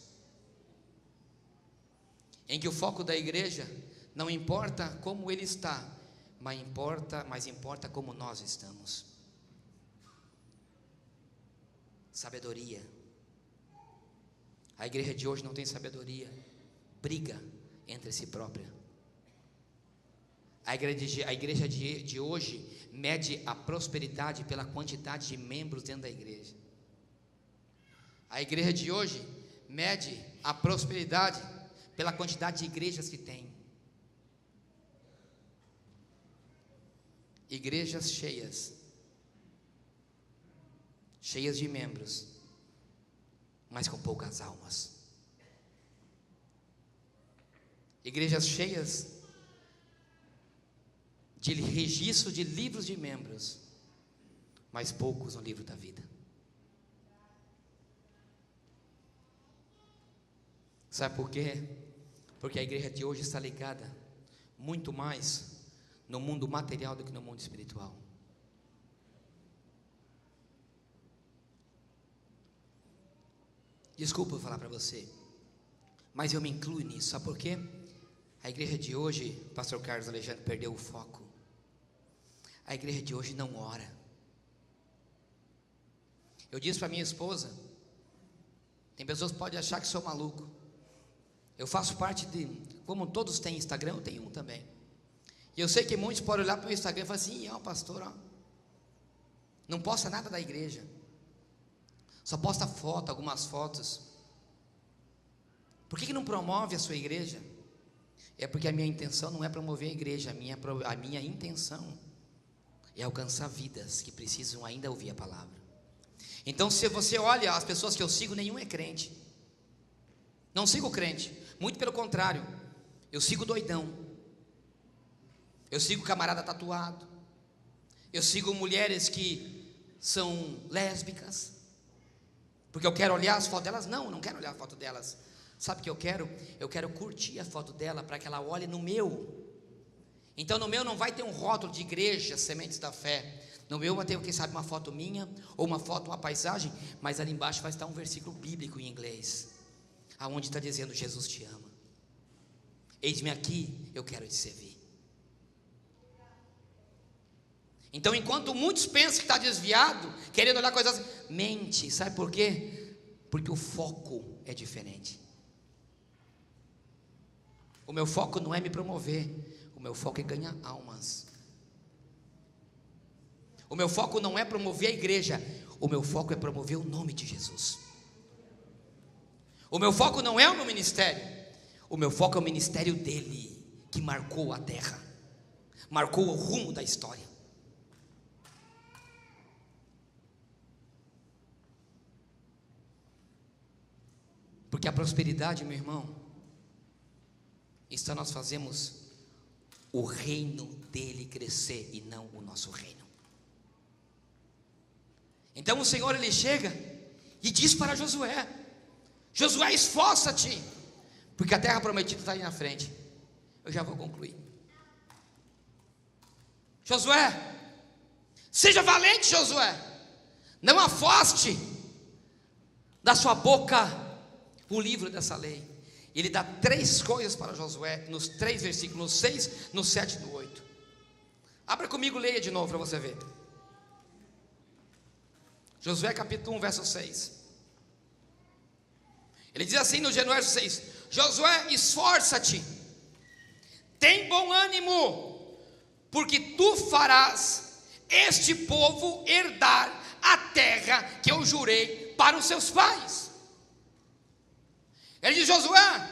em que o foco da igreja não importa como ele está, mas importa como nós estamos. Sabedoria. A igreja de hoje não tem sabedoria, briga entre si própria. A igreja de hoje mede a prosperidade pela quantidade de membros dentro da igreja. A igreja de hoje mede a prosperidade pela quantidade de igrejas que tem. Igrejas cheias de membros, mas com poucas almas. Igrejas cheias de registro de livros de membros, mas poucos no livro da vida. Sabe por quê? Porque a igreja de hoje está ligada muito mais no mundo material do que no mundo espiritual. Desculpa eu falar para você, mas eu me incluo nisso. Sabe por quê? A igreja de hoje, pastor Carlos Alexandre, perdeu o foco. A igreja de hoje não ora. Eu disse para minha esposa, tem pessoas que podem achar que sou maluco. Eu faço parte de, como todos têm Instagram, eu tenho um também. E eu sei que muitos podem olhar para o meu Instagram e falar assim: ó, pastor, ó, não posta nada da igreja, só posta foto, algumas fotos. Por que não promove a sua igreja? É porque a minha intenção não é promover a igreja, a minha intenção é alcançar vidas que precisam ainda ouvir a palavra. Então, se você olha as pessoas que eu sigo, nenhum é crente. Não sigo crente, muito pelo contrário, eu sigo doidão, eu sigo camarada tatuado, eu sigo mulheres que são lésbicas, porque eu quero olhar as fotos delas. Não quero olhar a foto delas. Sabe o que eu quero? Eu quero curtir a foto dela para que ela olhe no meu. Então no meu não vai ter um rótulo de igreja, Sementes da Fé. No meu vai ter, quem sabe, uma foto minha, ou uma foto, uma paisagem, mas ali embaixo vai estar um versículo bíblico em inglês. aonde está dizendo: Jesus te ama, eis-me aqui, eu quero te servir. Então, enquanto muitos pensam que está desviado, querendo olhar coisas assim, mente. Sabe por quê? Porque o foco é diferente. O meu foco não é me promover, o meu foco é ganhar almas. O meu foco não é promover a igreja, o meu foco é promover o nome de Jesus. O meu foco não é o meu ministério, o meu foco é o ministério dele, que marcou a terra, marcou o rumo da história. Porque a prosperidade, meu irmão, está nós fazemos o reino dele crescer e não o nosso reino. Então o Senhor, ele chega e diz para Josué: Josué, esforça-te, porque a terra prometida está aí na frente. Eu já vou concluir. Josué, seja valente, Josué, não afaste da sua boca o livro dessa lei. Ele dá 3 coisas para Josué, nos 3 versículos, no 6, no 7 e no 8. Abra comigo, leia de novo para você ver. Josué capítulo 1, verso 6. Ele diz assim no verso 6: Josué, esforça-te, tem bom ânimo, porque tu farás este povo herdar a terra que eu jurei para os seus pais. Ele diz: Josué,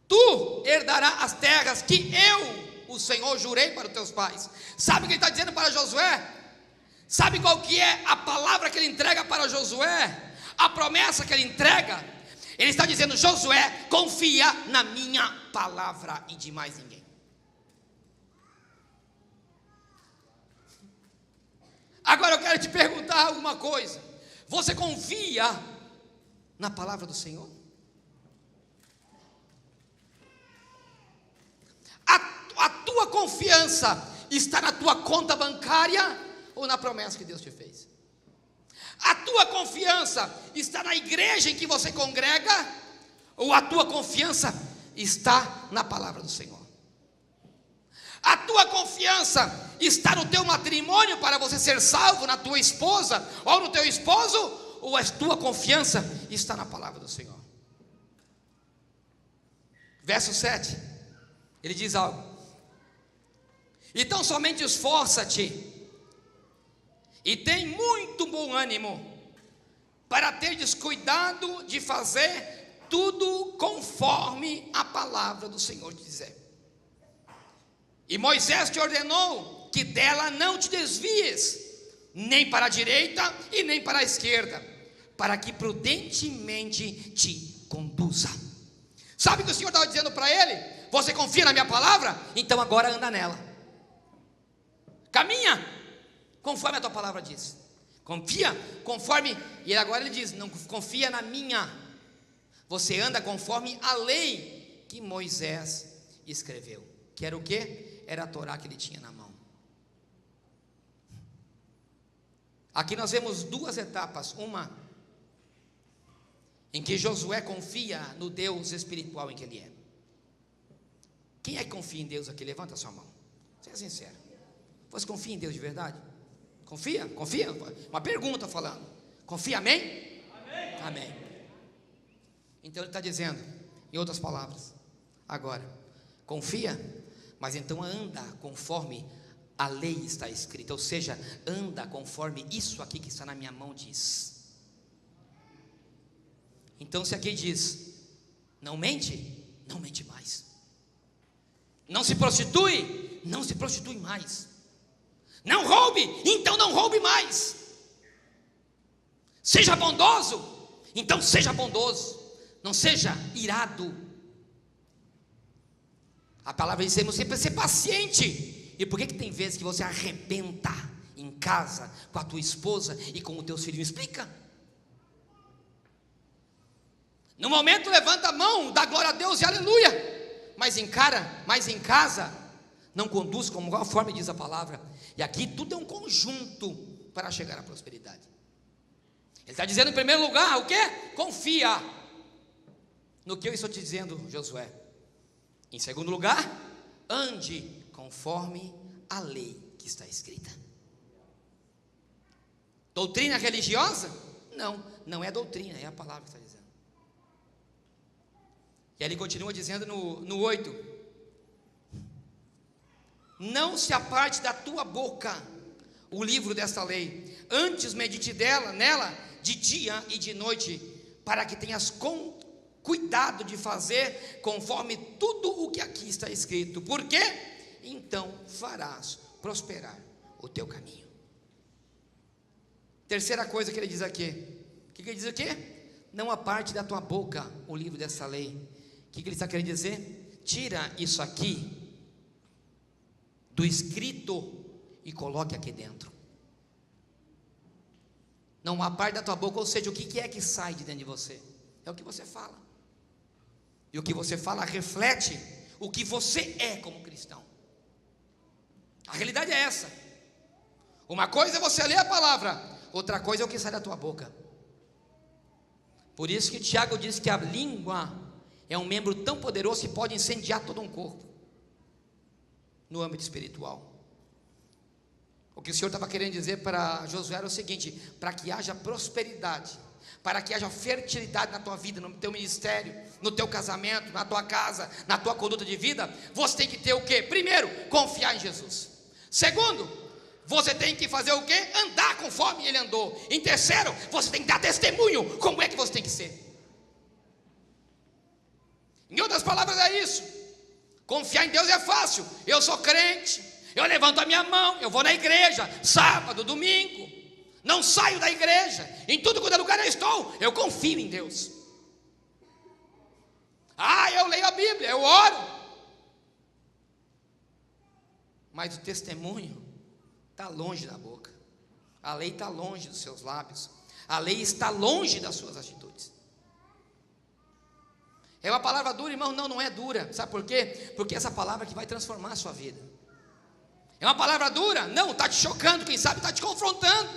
tu herdarás as terras que eu, o Senhor, jurei para os teus pais. Sabe o que ele está dizendo para Josué? Sabe qual que é a palavra que ele entrega para Josué? A promessa que ele entrega? Ele está dizendo: Josué, confia na minha palavra e de mais ninguém. Agora eu quero te perguntar alguma coisa. Você confia na palavra do Senhor? A tua confiança está na tua conta bancária ou na promessa que Deus te fez? A tua confiança está na igreja em que você congrega ou a tua confiança está na palavra do Senhor? A tua confiança está no teu matrimônio para você ser salvo, na tua esposa ou no teu esposo, ou a tua confiança está na palavra do Senhor? Verso 7, ele diz algo: então somente esforça-te e tem muito bom ânimo, para teres cuidado de fazer tudo conforme a palavra do Senhor te dizer. E Moisés te ordenou que dela não te desvies, nem para a direita e nem para a esquerda, para que prudentemente te conduza. Sabe o que o Senhor estava dizendo para ele? Você confia na minha palavra? Então agora anda nela, caminha conforme a tua palavra diz. Confia conforme. E agora ele diz: não confia na minha. Você anda conforme a lei que Moisés escreveu. Que era o quê? Era a Torá que ele tinha na mão. Aqui nós vemos 2 etapas. Uma em que Josué confia no Deus espiritual em que ele é. Quem é que confia em Deus aqui? Levanta a sua mão. Seja sincero. Você confia em Deus de verdade? Confia? Confia? Uma pergunta falando. Confia, amém? Amém. Amém. Então ele está dizendo, em outras palavras, agora, confia, mas então anda conforme a lei está escrita, ou seja, anda conforme isso aqui que está na minha mão diz. Então se aqui diz, não mente, não mente mais. Não se prostitui, não se prostitui mais. Não roube, então não roube mais. Seja bondoso, então seja bondoso. Não seja irado. A palavra diz sempre ser paciente. E por que tem vezes que você arrebenta em casa com a tua esposa e com os teus filhos? Me explica. No momento levanta a mão, dá glória a Deus e aleluia. Mas em casa não conduz conforme diz a palavra. E aqui tudo é um conjunto para chegar à prosperidade. Ele está dizendo em primeiro lugar o quê? Confia. no que eu estou te dizendo, Josué. Em segundo lugar, ande conforme a lei que está escrita. Doutrina religiosa? Não, não é doutrina, é a palavra que está dizendo. E ele continua dizendo no 8: não se aparte da tua boca o livro desta lei, antes medite nela de dia e de noite, para que tenhas cuidado de fazer conforme tudo o que aqui está escrito, porque então farás prosperar o teu caminho. Terceira coisa que ele diz aqui, o que ele diz aqui? Não aparte da tua boca o livro dessa lei. O que ele está querendo dizer? Tira isso aqui do escrito e coloque aqui dentro. Não aparte da tua boca, ou seja, o que é que sai de dentro de você? É o que você fala. E o que você fala reflete o que você é como cristão. A realidade é essa. Uma coisa é você ler a palavra, outra coisa é o que sai da tua boca. Por isso que Tiago diz que a língua é um membro tão poderoso que pode incendiar todo um corpo, no âmbito espiritual. O que o Senhor estava querendo dizer para Josué era o seguinte: para que haja prosperidade, para que haja fertilidade na tua vida, no teu ministério, no teu casamento, na tua casa, na tua conduta de vida, você tem que ter o quê? Primeiro, confiar em Jesus. Segundo, você tem que fazer o quê? Andar conforme ele andou. Em terceiro, você tem que dar testemunho como é que você tem que ser. Em outras palavras é isso. Confiar em Deus é fácil. Eu sou crente, eu levanto a minha mão, eu vou na igreja, sábado, domingo, não saio da igreja, em tudo quanto lugar eu estou, eu confio em Deus. Eu leio a Bíblia, eu oro, mas o testemunho está longe da boca, a lei está longe dos seus lábios, a lei está longe das suas atitudes. É uma palavra dura, irmão? Não, não é dura. Sabe por quê? Porque essa palavra que vai transformar a sua vida. É uma palavra dura? Não, está te chocando, quem sabe está te confrontando.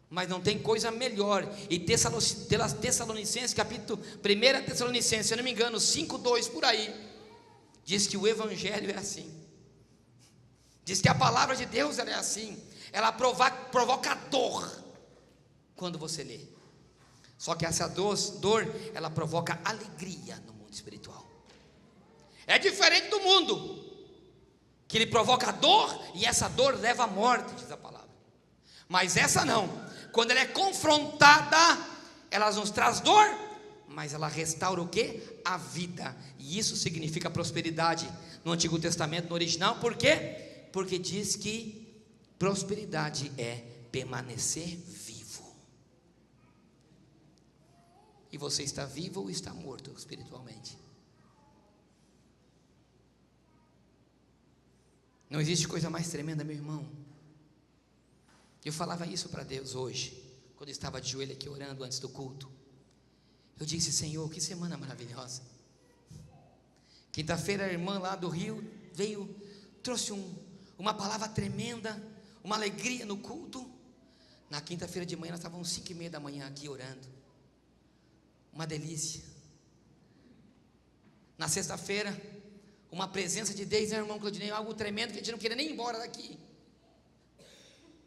Mas não tem coisa melhor. E Tessalonicenses, capítulo 1 Tessalonicenses, se eu não me engano, 5:2 por aí, diz que o evangelho é assim. Diz que a palavra de Deus ela é assim. Ela provoca dor quando você lê. Só que essa dor, ela provoca alegria no mundo espiritual. É diferente do mundo, que ele provoca dor, e essa dor leva à morte, diz a palavra. Mas essa não, quando ela é confrontada, ela nos traz dor, mas ela restaura o quê? A vida. E isso significa prosperidade no Antigo Testamento, no original. Por quê? Porque diz que prosperidade é permanecer vivo. E você está vivo ou está morto espiritualmente? Não existe coisa mais tremenda, meu irmão. Eu falava isso para Deus hoje, quando eu estava de joelho aqui orando antes do culto. Eu disse: Senhor, que semana maravilhosa. Quinta-feira a irmã lá do Rio trouxe uma palavra tremenda, uma alegria no culto. Na quinta-feira de manhã nós estávamos 5:30 da manhã aqui orando. Uma delícia. Na sexta-feira, uma presença de Deus, né, irmão Claudinei? Algo tremendo que a gente não queria nem ir embora daqui.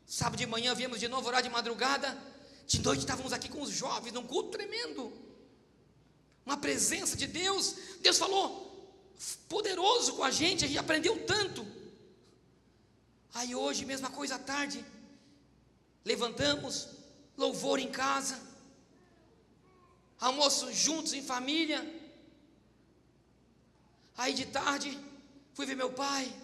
Sábado de manhã viemos de novo orar de madrugada. De noite estávamos aqui com os jovens, num culto tremendo. Uma presença de Deus. Deus falou poderoso com a gente aprendeu tanto. Aí hoje, mesma coisa à tarde. Levantamos, louvor em casa, almoço juntos em família. Aí de tarde fui ver meu pai.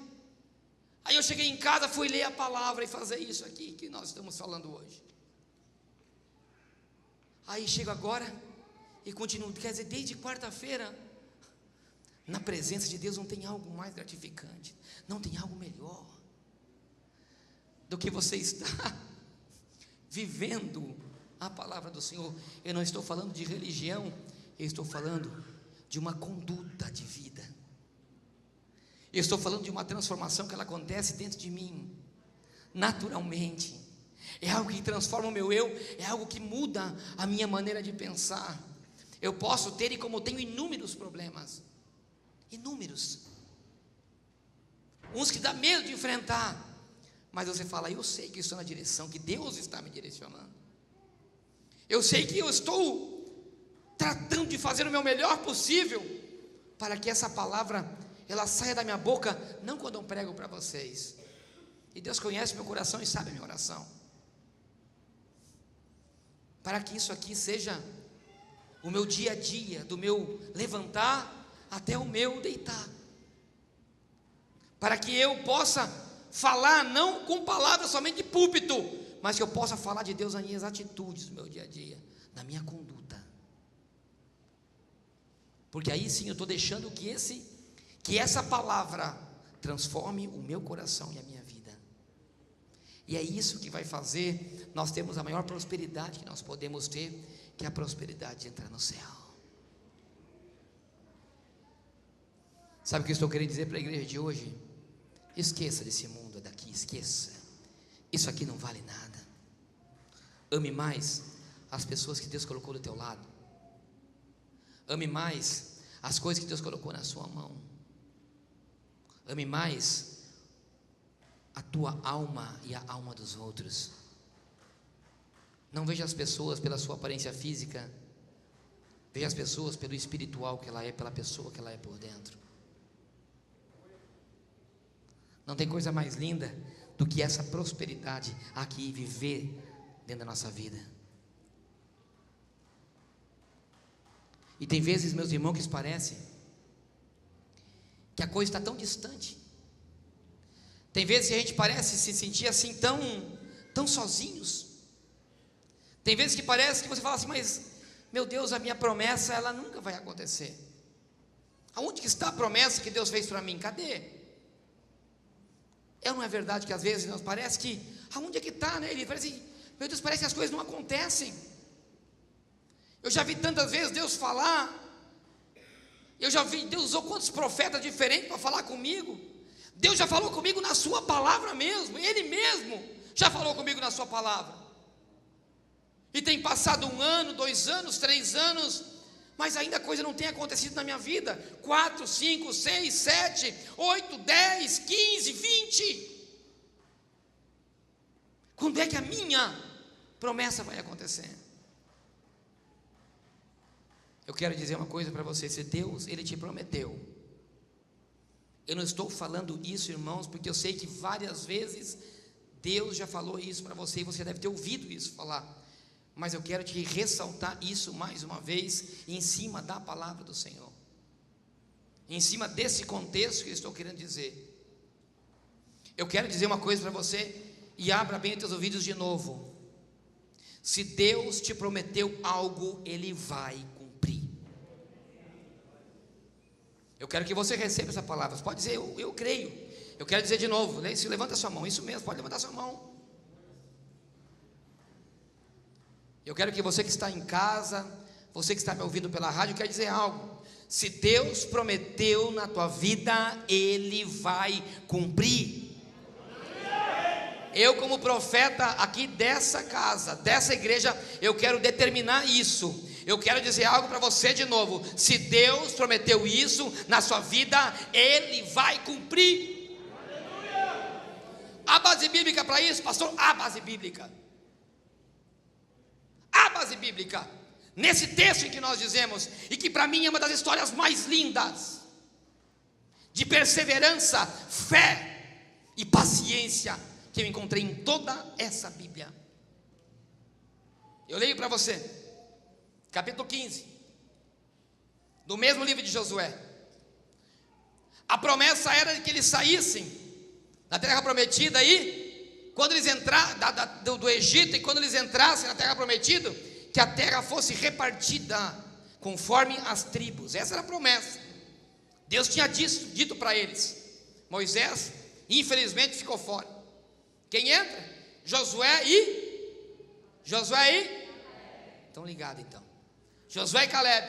Aí eu cheguei em casa, fui ler a palavra e fazer isso aqui que nós estamos falando hoje. Aí chego agora e continuo, quer dizer, desde quarta-feira. Na presença de Deus não tem algo mais gratificante, não tem algo melhor do que você estar vivendo a palavra do Senhor. Eu não estou falando de religião, eu estou falando de uma conduta de vida. Eu estou falando de uma transformação que ela acontece dentro de mim, naturalmente. É algo que transforma o meu eu, é algo que muda a minha maneira de pensar. Eu posso ter, e como eu tenho, inúmeros problemas. Inúmeros. Uns que dá medo de enfrentar. Mas você fala, eu sei que estou na direção, que Deus está me direcionando. Eu sei que eu estou tratando de fazer o meu melhor possível, para que essa palavra, ela saia da minha boca, não quando eu prego para vocês. E Deus conhece meu coração e sabe a minha oração. Para que isso aqui seja o meu dia a dia, do meu levantar até o meu deitar. Para que eu possa falar, não com palavras somente de púlpito, mas que eu possa falar de Deus nas minhas atitudes do meu dia a dia, na minha conduta. Porque aí sim eu estou deixando que essa palavra transforme o meu coração e a minha vida. E é isso que vai fazer nós termos a maior prosperidade que nós podemos ter, que é a prosperidade de entrar no céu. Sabe o que eu estou querendo dizer para a igreja de hoje? Esqueça desse mundo daqui, esqueça. Isso aqui não vale nada. Ame mais as pessoas que Deus colocou do teu lado. Ame mais as coisas que Deus colocou na sua mão. Ame mais a tua alma e a alma dos outros. Não veja as pessoas pela sua aparência física. Veja as pessoas pelo espiritual que ela é, pela pessoa que ela é por dentro. Não tem coisa mais linda do que essa prosperidade aqui, viver dentro da nossa vida. E tem vezes, meus irmãos, que parece que a coisa está tão distante. Tem vezes que a gente parece se sentir assim tão sozinhos. Tem vezes que parece que você fala assim, mas meu Deus, a minha promessa, ela nunca vai acontecer. Aonde que está a promessa que Deus fez para mim? Cadê? Não é verdade que às vezes nós parece que, aonde é que está, né? Ele parece, meu Deus, parece que as coisas não acontecem. Eu já vi tantas vezes Deus falar. Eu já vi, Deus usou quantos profetas diferentes para falar comigo. Deus já falou comigo na sua palavra mesmo. Ele mesmo já falou comigo na sua palavra. E tem passado 1 ano, 2 anos, 3 anos, mas ainda a coisa não tem acontecido na minha vida. 4, 5, 6, 7, 8, 10, 15, 20. Quando é que a minha promessa vai acontecer? Eu quero dizer uma coisa para você. Se Deus, Ele te prometeu. Eu não estou falando isso, irmãos, porque eu sei que várias vezes Deus já falou isso para você, e você deve ter ouvido isso falar. Mas eu quero te ressaltar isso mais uma vez, em cima da palavra do Senhor, em cima desse contexto que eu estou querendo dizer. Eu quero dizer uma coisa para você, e abra bem os teus ouvidos de novo. Se Deus te prometeu algo, Ele vai cumprir. Eu quero que você receba essa palavra. Você pode dizer, eu creio. Eu quero dizer de novo, levanta a sua mão. Isso mesmo, pode levantar a sua mão. Eu quero que você que está em casa, você que está me ouvindo pela rádio, quer dizer algo. Se Deus prometeu na tua vida, Ele vai cumprir. Eu, como profeta aqui dessa casa, dessa igreja, eu quero determinar isso. Eu quero dizer algo para você de novo. Se Deus prometeu isso na sua vida, Ele vai cumprir. Há base bíblica para isso, pastor? Há base bíblica. A base bíblica, nesse texto em que nós dizemos, e que para mim é uma das histórias mais lindas, de perseverança, fé e paciência, que eu encontrei em toda essa Bíblia. Eu leio para você, capítulo 15, do mesmo livro de Josué. A promessa era de que eles saíssem da terra prometida aí, quando eles entrassem do Egito, e quando eles entrassem na terra prometida, que a terra fosse repartida conforme as tribos. Essa era a promessa. Deus tinha dito para eles. Moisés, infelizmente, ficou fora. Quem entra? Josué e? Estão ligados então. Josué e Caleb.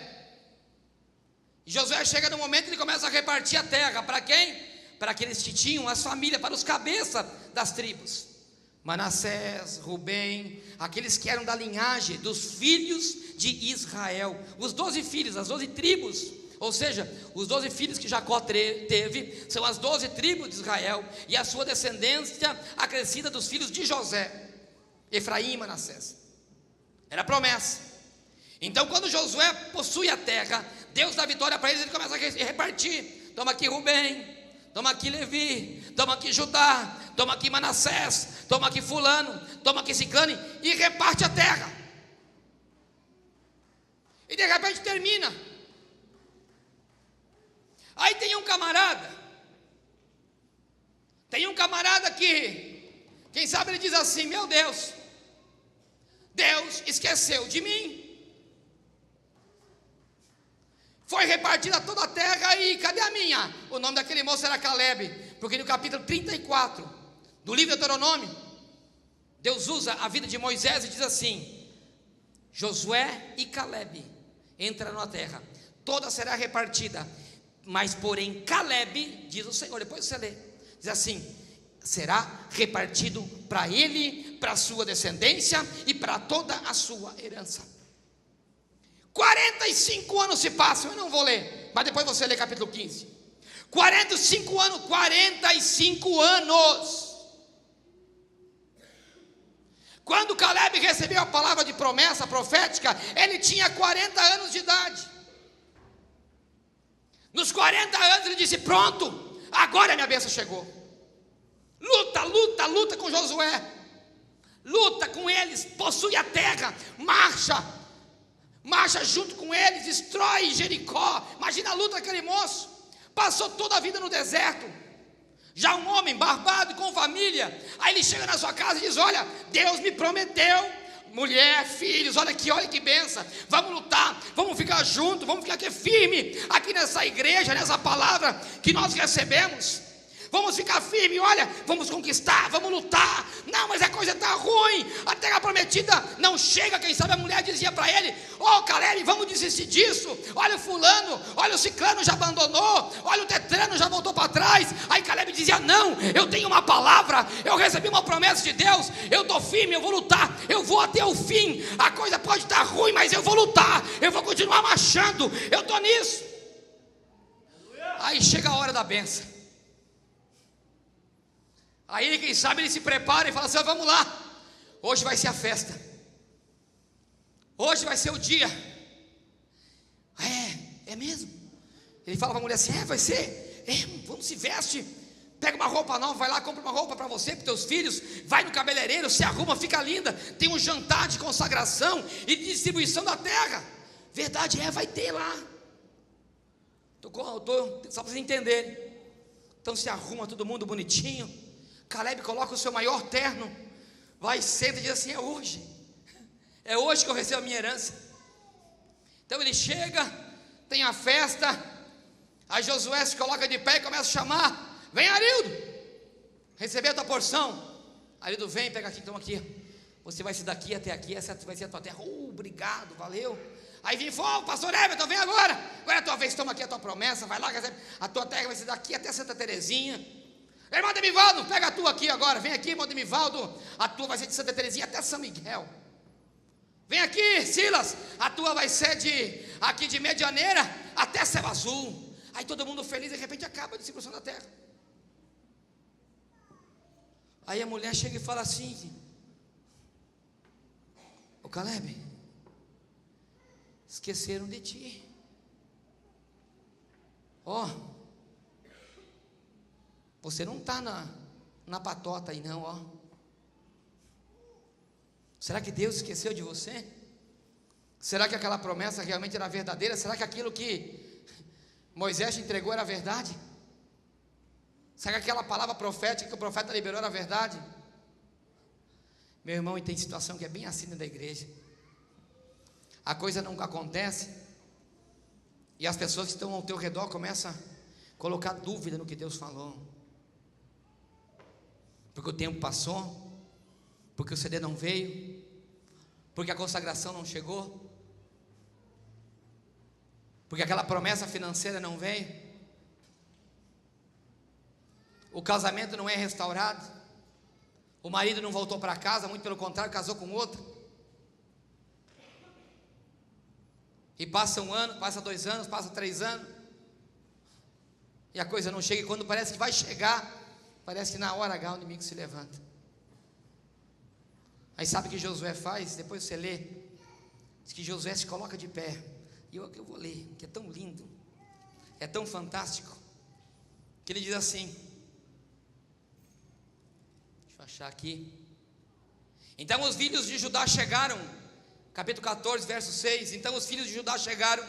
E Josué chega no momento e ele começa a repartir a terra. Para quem? Para aqueles que tinham as famílias, para os cabeças das tribos. Manassés, Rubem, aqueles que eram da linhagem dos filhos de Israel. Os 12 filhos, as 12 tribos, ou seja, os 12 filhos que Jacó teve, são as 12 tribos de Israel, e a sua descendência acrescida dos filhos de José, Efraim e Manassés. Era promessa. Então quando Josué possui a terra, Deus dá vitória para eles, ele começa a repartir. Toma aqui Rubem, toma aqui Levi, toma aqui Judá, toma aqui Manassés, toma aqui fulano, toma aqui Ciclane, e reparte a terra. E de repente termina. Aí tem um camarada que, quem sabe ele diz assim: meu Deus, Deus esqueceu de mim. Foi repartida toda a terra e cadê a minha? O nome daquele moço era Caleb, porque no capítulo 34 do livro de Deuteronômio, Deus usa a vida de Moisés e diz assim: Josué e Caleb entraram na terra, toda será repartida, mas porém Caleb, diz o Senhor, depois você lê, diz assim: será repartido para ele, para a sua descendência e para toda a sua herança. 45 anos se passam, eu não vou ler, mas depois você lê capítulo 15. 45 anos. Quando Caleb recebeu a palavra de promessa profética, ele tinha 40 anos de idade. Nos 40 anos ele disse: pronto, agora a minha bênção chegou. Luta com Josué, luta com eles, possui a terra, marcha junto com eles, destrói Jericó. Imagina a luta daquele moço, passou toda a vida no deserto, já um homem barbado, com família. Aí ele chega na sua casa e diz: olha, Deus me prometeu mulher, filhos, olha que benção, vamos lutar, vamos ficar juntos, vamos ficar aqui firme, aqui nessa igreja, nessa palavra que nós recebemos. Vamos ficar firme, olha, vamos conquistar, vamos lutar. Não, mas a coisa está ruim, a terra prometida não chega. Quem sabe a mulher dizia para ele: ô Caleb, vamos desistir disso. Olha o fulano, olha o ciclano já abandonou, olha o tetrano já voltou para trás. Aí Caleb dizia: não, eu tenho uma palavra, eu recebi uma promessa de Deus, eu estou firme, eu vou lutar, eu vou até o fim. A coisa pode estar ruim, mas eu vou lutar, eu vou continuar marchando, eu estou nisso. Aí chega a hora da bênção. Aí quem sabe ele se prepara e fala assim: vamos lá, hoje vai ser a festa, hoje vai ser o dia. É mesmo? Ele fala para a mulher assim: vai ser, vamos se veste, pega uma roupa nova, vai lá, compra uma roupa para você, para os teus filhos, vai no cabeleireiro, se arruma, fica linda, tem um jantar de consagração e de distribuição da terra. Verdade, vai ter lá. Só para vocês entenderem. Então se arruma todo mundo bonitinho. Caleb coloca o seu maior terno, vai, senta e diz assim: é hoje que eu recebo a minha herança. Então ele chega, tem a festa, aí Josué se coloca de pé e começa a chamar: vem Arildo, receber a tua porção. Arildo vem, pega aqui, então aqui, você vai ser daqui até aqui, essa vai ser a tua terra. Obrigado, valeu. Aí vem: pastor Everton, vem agora é a tua vez, toma aqui a tua promessa, vai lá, recebe. A tua terra vai ser daqui até Santa Terezinha. Irmão Demivaldo, pega a tua aqui agora, vem aqui, irmão Demivaldo, a tua vai ser de Santa Terezinha até São Miguel. Vem aqui, Silas, a tua vai ser aqui de Medianeira até Céu Azul. Aí todo mundo feliz, de repente acaba a distribuição da terra. Aí a mulher chega e fala assim: ô Caleb, esqueceram de ti. Você não está na patota aí não, Será que Deus esqueceu de você? Será que aquela promessa realmente era verdadeira? Será que aquilo que Moisés te entregou era verdade? Será que aquela palavra profética que o profeta liberou era verdade? Meu irmão, e tem situação que é bem assim dentro da igreja. A coisa nunca acontece e as pessoas que estão ao teu redor começam a colocar dúvida no que Deus falou. Porque o tempo passou, porque o CD não veio, porque a consagração não chegou, porque aquela promessa financeira não veio, o casamento não é restaurado, o marido não voltou para casa, muito pelo contrário, casou com outra. E passa um ano, passa 2 anos, passa 3 anos, e a coisa não chega. E quando parece que vai chegar, parece que na hora H o inimigo se levanta. Aí sabe o que Josué faz? Depois você lê, diz que Josué se coloca de pé. E eu vou ler, que é tão lindo, é tão fantástico, que ele diz assim, deixa eu achar aqui. Então os filhos de Judá chegaram, capítulo 14, verso 6. Então os filhos de Judá chegaram,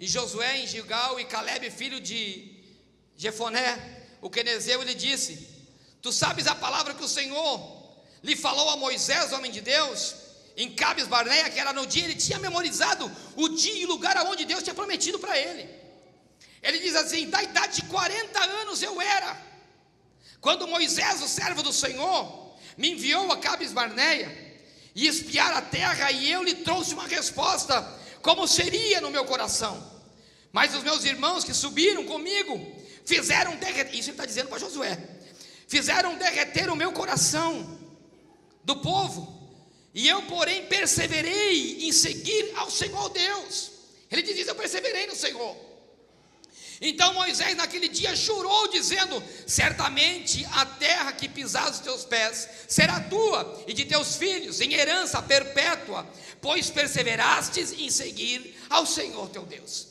e Josué em Gilgal, e Caleb, filho de Jefoné, o quenezeu, ele disse: tu sabes a palavra que o Senhor lhe falou a Moisés, homem de Deus, em Cades Barneia, que era no dia, ele tinha memorizado o dia e o lugar aonde Deus tinha prometido para ele. Ele diz assim: da idade de 40 anos eu era, quando Moisés, o servo do Senhor, me enviou a Cades Barneia e espiar a terra, e eu lhe trouxe uma resposta, como seria no meu coração. Mas os meus irmãos que subiram comigo fizeram derreter, isso ele está dizendo para Josué, fizeram derreter o meu coração do povo, e eu porém perseverei em seguir ao Senhor Deus. Ele diz: eu perseverei no Senhor. Então Moisés naquele dia jurou, dizendo: certamente a terra que pisares os teus pés será tua e de teus filhos em herança perpétua, pois perseverastes em seguir ao Senhor teu Deus.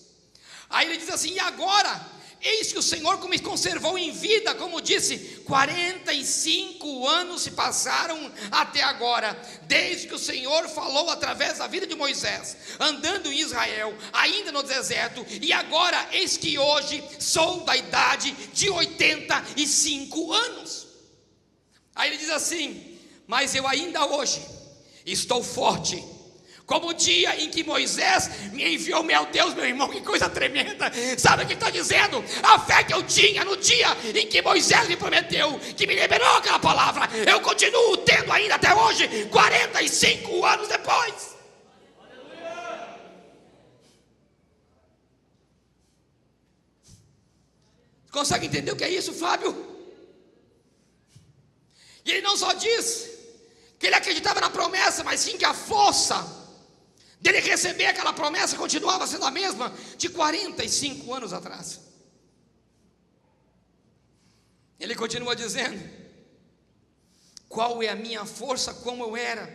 Aí ele diz assim: e agora, eis que o Senhor me conservou em vida, como disse, 45 anos se passaram até agora, desde que o Senhor falou através da vida de Moisés, andando em Israel, ainda no deserto, e agora eis que hoje sou da idade de 85 anos. Aí ele diz assim: mas eu ainda hoje estou forte, como o dia em que Moisés me enviou. Meu Deus, meu irmão, que coisa tremenda. Sabe o que está dizendo? A fé que eu tinha no dia em que Moisés me prometeu, que me liberou aquela palavra, eu continuo tendo ainda até hoje, 45 anos depois. Consegue entender o que é isso, Fábio? E ele não só diz que ele acreditava na promessa, mas sim que a força dele receber aquela promessa continuava sendo a mesma de 45 anos atrás. Ele continua dizendo: qual é a minha força como eu era,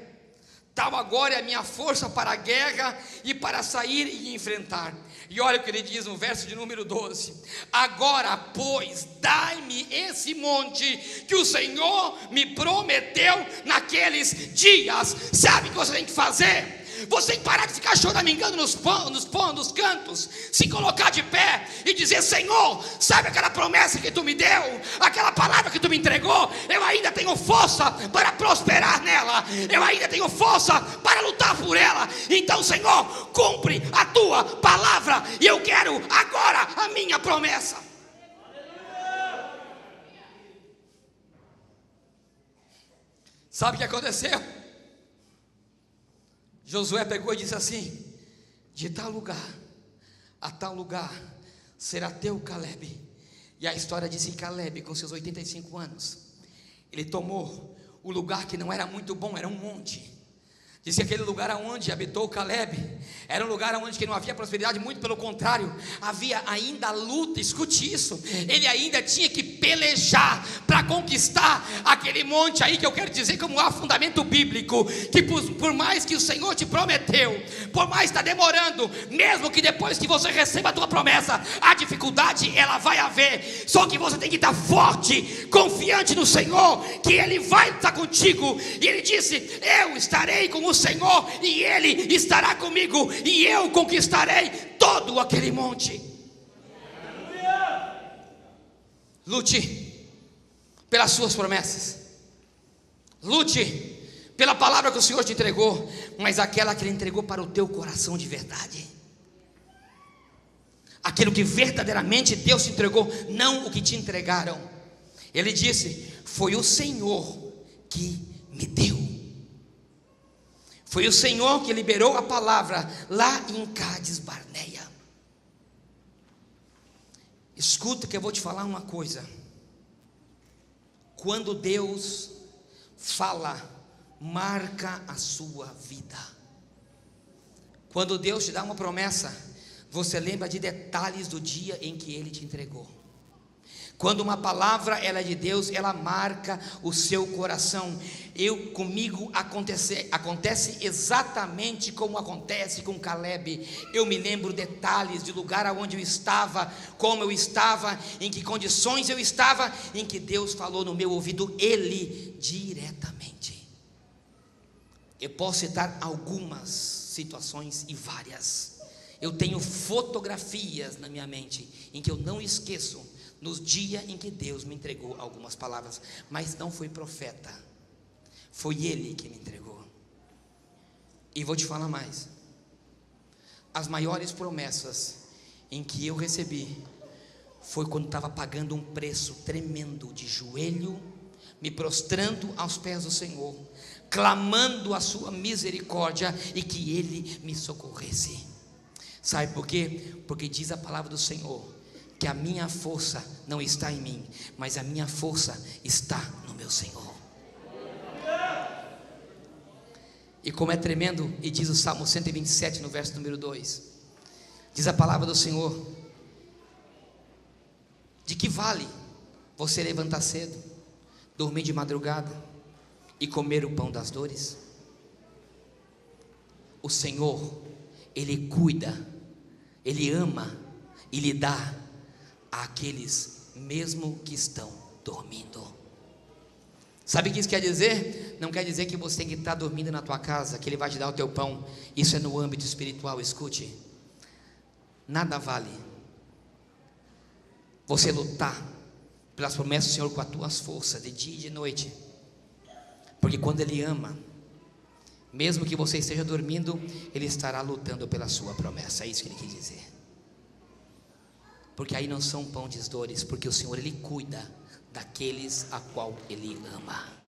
tal agora é a minha força para a guerra e para sair e enfrentar. E olha o que ele diz no verso de número 12: agora pois dai-me esse monte que o Senhor me prometeu naqueles dias. Sabe o que você tem que fazer? Você tem que parar de ficar choramingando nos cantos, se colocar de pé e dizer: Senhor, sabe aquela promessa que tu me deu, aquela palavra que tu me entregou, eu ainda tenho força para prosperar nela, eu ainda tenho força para lutar por ela. Então, Senhor, cumpre a tua palavra, e eu quero agora a minha promessa. Sabe o que aconteceu? Josué pegou e disse assim: de tal lugar a tal lugar será teu, Caleb. E a história diz que Caleb, com seus 85 anos, ele tomou o lugar que não era muito bom, era um monte. Diz que aquele lugar onde habitou Caleb era um lugar onde não havia prosperidade, muito pelo contrário, havia ainda luta. Escute isso, ele ainda tinha que pelejar para conquistar aquele monte aí, que eu quero dizer como há fundamento bíblico, que por mais que o Senhor te prometeu, por mais está demorando, mesmo que depois que você receba a tua promessa, a dificuldade ela vai haver, só que você tem que estar forte, confiante no Senhor, que Ele vai estar contigo. E Ele disse: eu estarei com o Senhor, e Ele estará comigo, e eu conquistarei todo aquele monte. Lute pelas suas promessas, lute pela palavra que o Senhor te entregou, mas aquela que Ele entregou para o teu coração de verdade, aquilo que verdadeiramente Deus te entregou, não o que te entregaram. Ele disse: foi o Senhor que me deu. Foi o Senhor que liberou a palavra lá em Cades Barneia. Escuta que eu vou te falar uma coisa. Quando Deus fala, marca a sua vida. Quando Deus te dá uma promessa, você lembra de detalhes do dia em que Ele te entregou. Quando uma palavra ela é de Deus, ela marca o seu coração. Comigo acontece exatamente como acontece com Caleb. Eu me lembro detalhes de lugar aonde eu estava, como eu estava, em que condições eu estava, em que Deus falou no meu ouvido, Ele diretamente. Eu posso citar algumas situações e várias. Eu tenho fotografias na minha mente em que eu não esqueço nos dias em que Deus me entregou algumas palavras, mas não foi profeta, foi Ele que me entregou. E vou te falar mais: as maiores promessas em que eu recebi foi quando estava pagando um preço tremendo, de joelho, me prostrando aos pés do Senhor, clamando a sua misericórdia e que Ele me socorresse. Sabe por quê? Porque diz a palavra do Senhor que a minha força não está em mim, mas a minha força está no meu Senhor. E como é tremendo, e diz o Salmo 127 no verso número 2, diz a palavra do Senhor: de que vale você levantar cedo, dormir de madrugada e comer o pão das dores? O Senhor, Ele cuida, Ele ama e lhe dá àqueles mesmo que estão dormindo. Sabe o que isso quer dizer? Não quer dizer que você tem que estar dormindo na tua casa, que Ele vai te dar o teu pão. Isso é no âmbito espiritual. Escute, nada vale você lutar pelas promessas do Senhor com as tuas forças, de dia e de noite, porque quando Ele ama, mesmo que você esteja dormindo, Ele estará lutando pela sua promessa. É isso que Ele quis dizer. Porque aí não são pão de dores, porque o Senhor, Ele cuida daqueles a qual Ele ama.